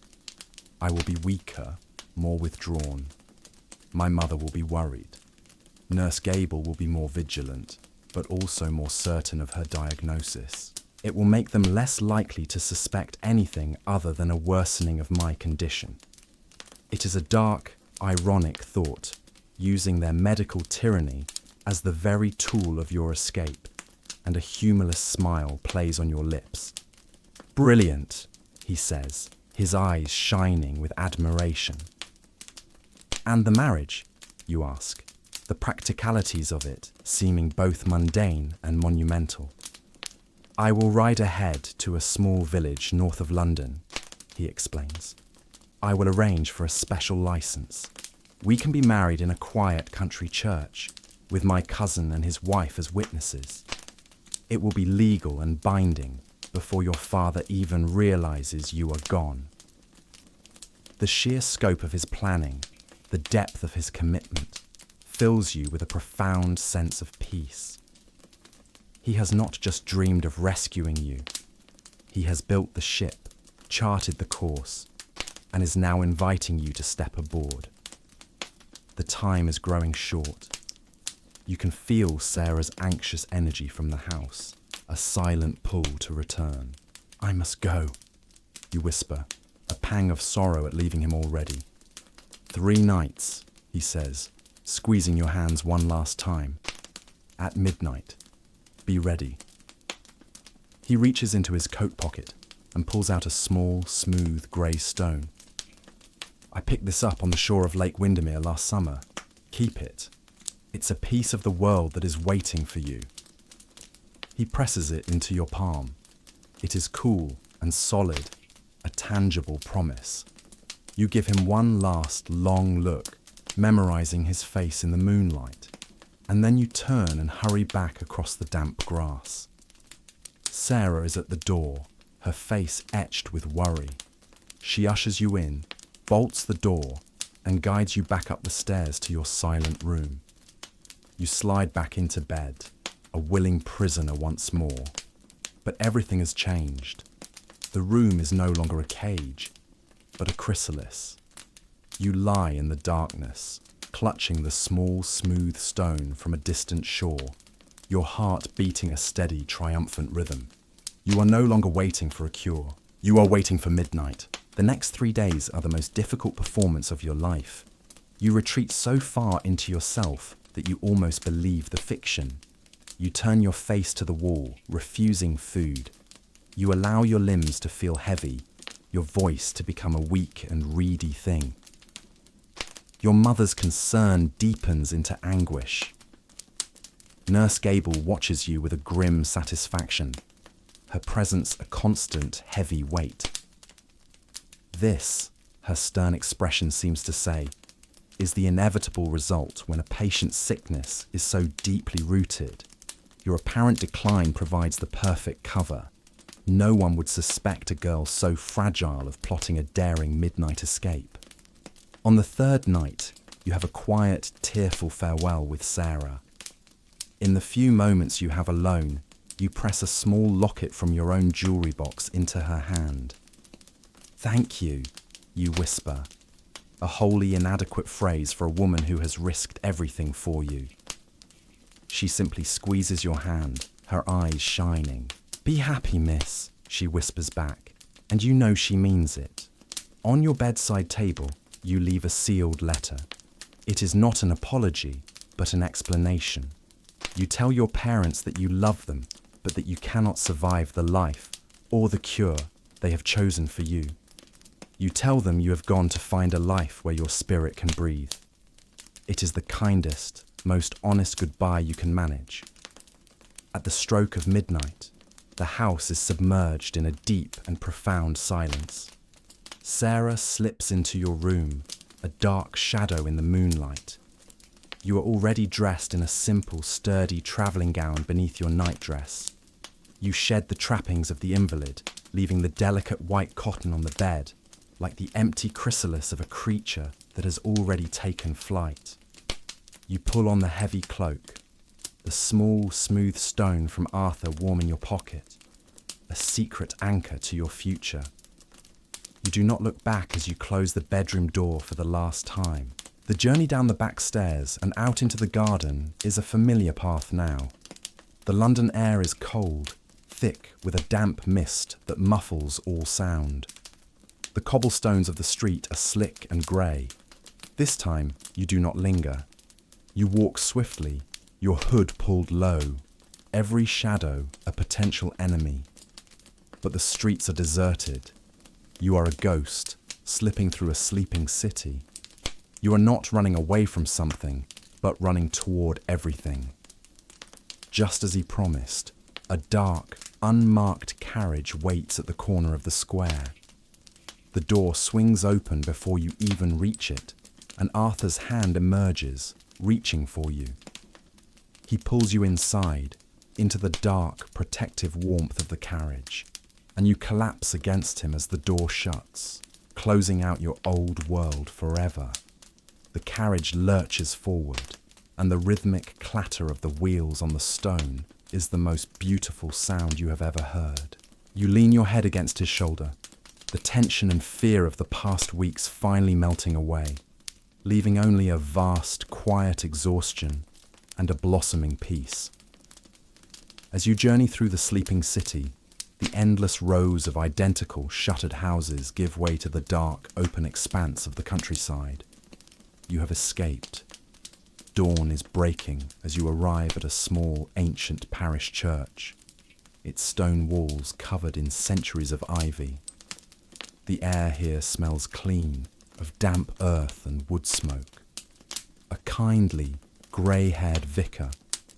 I will be weaker, more withdrawn. My mother will be worried. Nurse Gable will be more vigilant, but also more certain of her diagnosis. It will make them less likely to suspect anything other than a worsening of my condition. It is a dark, ironic thought, using their medical tyranny as the very tool of your escape, and a humorless smile plays on your lips. Brilliant, he says, his eyes shining with admiration. And the marriage, you ask, the practicalities of it seeming both mundane and monumental. I will ride ahead to a small village north of London, he explains. I will arrange for a special license. We can be married in a quiet country church, with my cousin and his wife as witnesses. It will be legal and binding before your father even realizes you are gone. The sheer scope of his planning, the depth of his commitment, fills you with a profound sense of peace. He has not just dreamed of rescuing you. He has built the ship, charted the course, and is now inviting you to step aboard. The time is growing short. You can feel Sarah's anxious energy from the house, a silent pull to return. I must go, you whisper, a pang of sorrow at leaving him already. 3 nights, he says, squeezing your hands one last time. At midnight. Be ready. He reaches into his coat pocket and pulls out a small, smooth grey stone. I picked this up on the shore of Lake Windermere last summer. Keep it. It's a piece of the world that is waiting for you. He presses it into your palm. It is cool and solid, a tangible promise. You give him one last long look, memorizing his face in the moonlight, and then you turn and hurry back across the damp grass. Sarah is at the door, her face etched with worry. She ushers you in, bolts the door, and guides you back up the stairs to your silent room. You slide back into bed, a willing prisoner once more. But everything has changed. The room is no longer a cage, but a chrysalis. You lie in the darkness, clutching the small, smooth stone from a distant shore, your heart beating a steady, triumphant rhythm. You are no longer waiting for a cure. You are waiting for midnight. The next 3 days are the most difficult performance of your life. You retreat so far into yourself that you almost believe the fiction. You turn your face to the wall, refusing food. You allow your limbs to feel heavy, your voice to become a weak and reedy thing. Your mother's concern deepens into anguish. Nurse Gable watches you with a grim satisfaction, her presence a constant, heavy weight. This, her stern expression seems to say, is the inevitable result when a patient's sickness is so deeply rooted. Your apparent decline provides the perfect cover. No one would suspect a girl so fragile of plotting a daring midnight escape. On the 3rd night, you have a quiet, tearful farewell with Sarah. In the few moments you have alone, you press a small locket from your own jewellery box into her hand. Thank you, you whisper, a wholly inadequate phrase for a woman who has risked everything for you. She simply squeezes your hand, her eyes shining. Be happy, miss, she whispers back, and you know she means it. On your bedside table, you leave a sealed letter. It is not an apology, but an explanation. You tell your parents that you love them, but that you cannot survive the life or the cure they have chosen for you. You tell them you have gone to find a life where your spirit can breathe. It is the kindest, most honest goodbye you can manage. At the stroke of midnight, the house is submerged in a deep and profound silence. Sarah slips into your room, a dark shadow in the moonlight. You are already dressed in a simple, sturdy travelling gown beneath your nightdress. You shed the trappings of the invalid, leaving the delicate white cotton on the bed, like the empty chrysalis of a creature that has already taken flight. You pull on the heavy cloak, the small, smooth stone from Arthur warming your pocket, a secret anchor to your future. You do not look back as you close the bedroom door for the last time. The journey down the back stairs and out into the garden is a familiar path now. The London air is cold, thick with a damp mist that muffles all sound. The cobblestones of the street are slick and grey. This time, you do not linger. You walk swiftly, your hood pulled low, every shadow a potential enemy. But the streets are deserted. You are a ghost, slipping through a sleeping city. You are not running away from something, but running toward everything. Just as he promised, a dark, unmarked carriage waits at the corner of the square. The door swings open before you even reach it, and Arthur's hand emerges, reaching for you. He pulls you inside, into the dark, protective warmth of the carriage, and you collapse against him as the door shuts, closing out your old world forever. The carriage lurches forward, and the rhythmic clatter of the wheels on the stone is the most beautiful sound you have ever heard. You lean your head against his shoulder, the tension and fear of the past weeks finally melting away, leaving only a vast, quiet exhaustion and a blossoming peace. As you journey through the sleeping city, the endless rows of identical shuttered houses give way to the dark, open expanse of the countryside. You have escaped. Dawn is breaking as you arrive at a small, ancient parish church, its stone walls covered in centuries of ivy. The air here smells clean, of damp earth and wood smoke. A kindly, grey-haired vicar,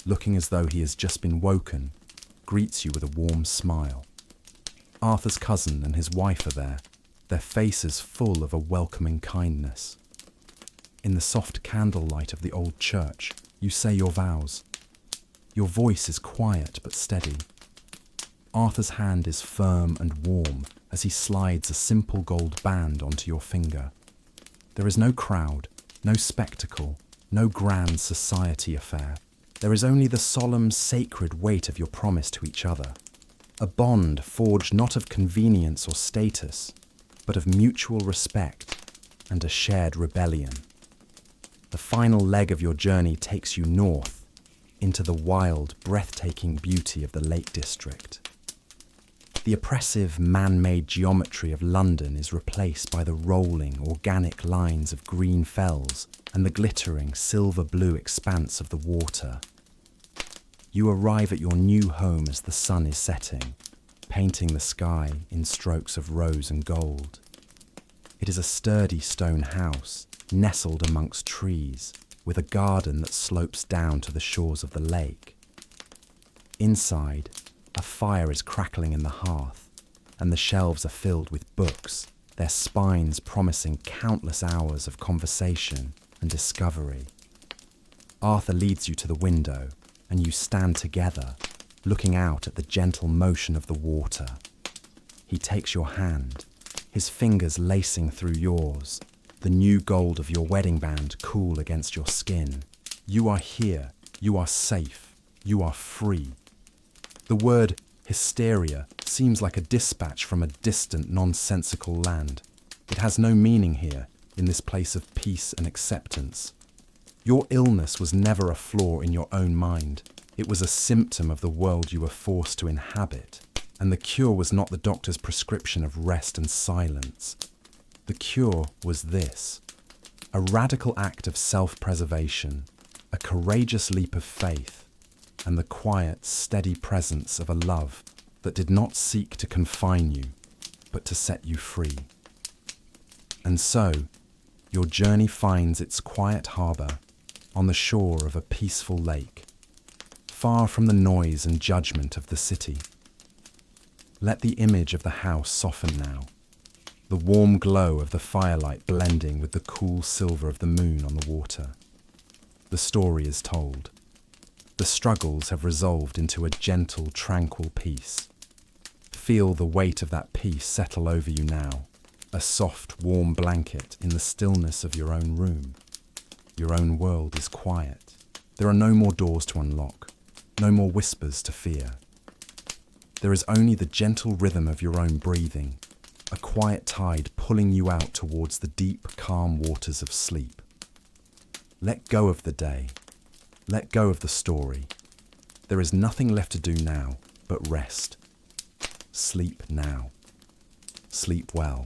looking as though he has just been woken, greets you with a warm smile. Arthur's cousin and his wife are there, their faces full of a welcoming kindness. In the soft candlelight of the old church, you say your vows. Your voice is quiet but steady. Arthur's hand is firm and warm as he slides a simple gold band onto your finger. There is no crowd, no spectacle, no grand society affair. There is only the solemn, sacred weight of your promise to each other. A bond forged not of convenience or status, but of mutual respect and a shared rebellion. The final leg of your journey takes you north, into the wild, breathtaking beauty of the Lake District. The oppressive, man-made geometry of London is replaced by the rolling, organic lines of green fells and the glittering, silver-blue expanse of the water. You arrive at your new home as the sun is setting, painting the sky in strokes of rose and gold. It is a sturdy stone house, nestled amongst trees, with a garden that slopes down to the shores of the lake. Inside, a fire is crackling in the hearth, and the shelves are filled with books, their spines promising countless hours of conversation and discovery. Arthur leads you to the window, and you stand together, looking out at the gentle motion of the water. He takes your hand, his fingers lacing through yours, the new gold of your wedding band cool against your skin. You are here, you are safe, you are free. The word hysteria seems like a dispatch from a distant, nonsensical land. It has no meaning here, in this place of peace and acceptance. Your illness was never a flaw in your own mind. It was a symptom of the world you were forced to inhabit. And the cure was not the doctor's prescription of rest and silence. The cure was this: a radical act of self-preservation, a courageous leap of faith, and the quiet, steady presence of a love that did not seek to confine you, but to set you free. And so, your journey finds its quiet harbour, on the shore of a peaceful lake, far from the noise and judgment of the city. Let the image of the house soften now, the warm glow of the firelight blending with the cool silver of the moon on the water. The story is told. The struggles have resolved into a gentle, tranquil peace. Feel the weight of that peace settle over you now, a soft, warm blanket in the stillness of your own room. Your own world is quiet. There are no more doors to unlock, no more whispers to fear. There is only the gentle rhythm of your own breathing, a quiet tide pulling you out towards the deep, calm waters of sleep. Let go of the day. Let go of the story. There is nothing left to do now but rest. Sleep now. Sleep well.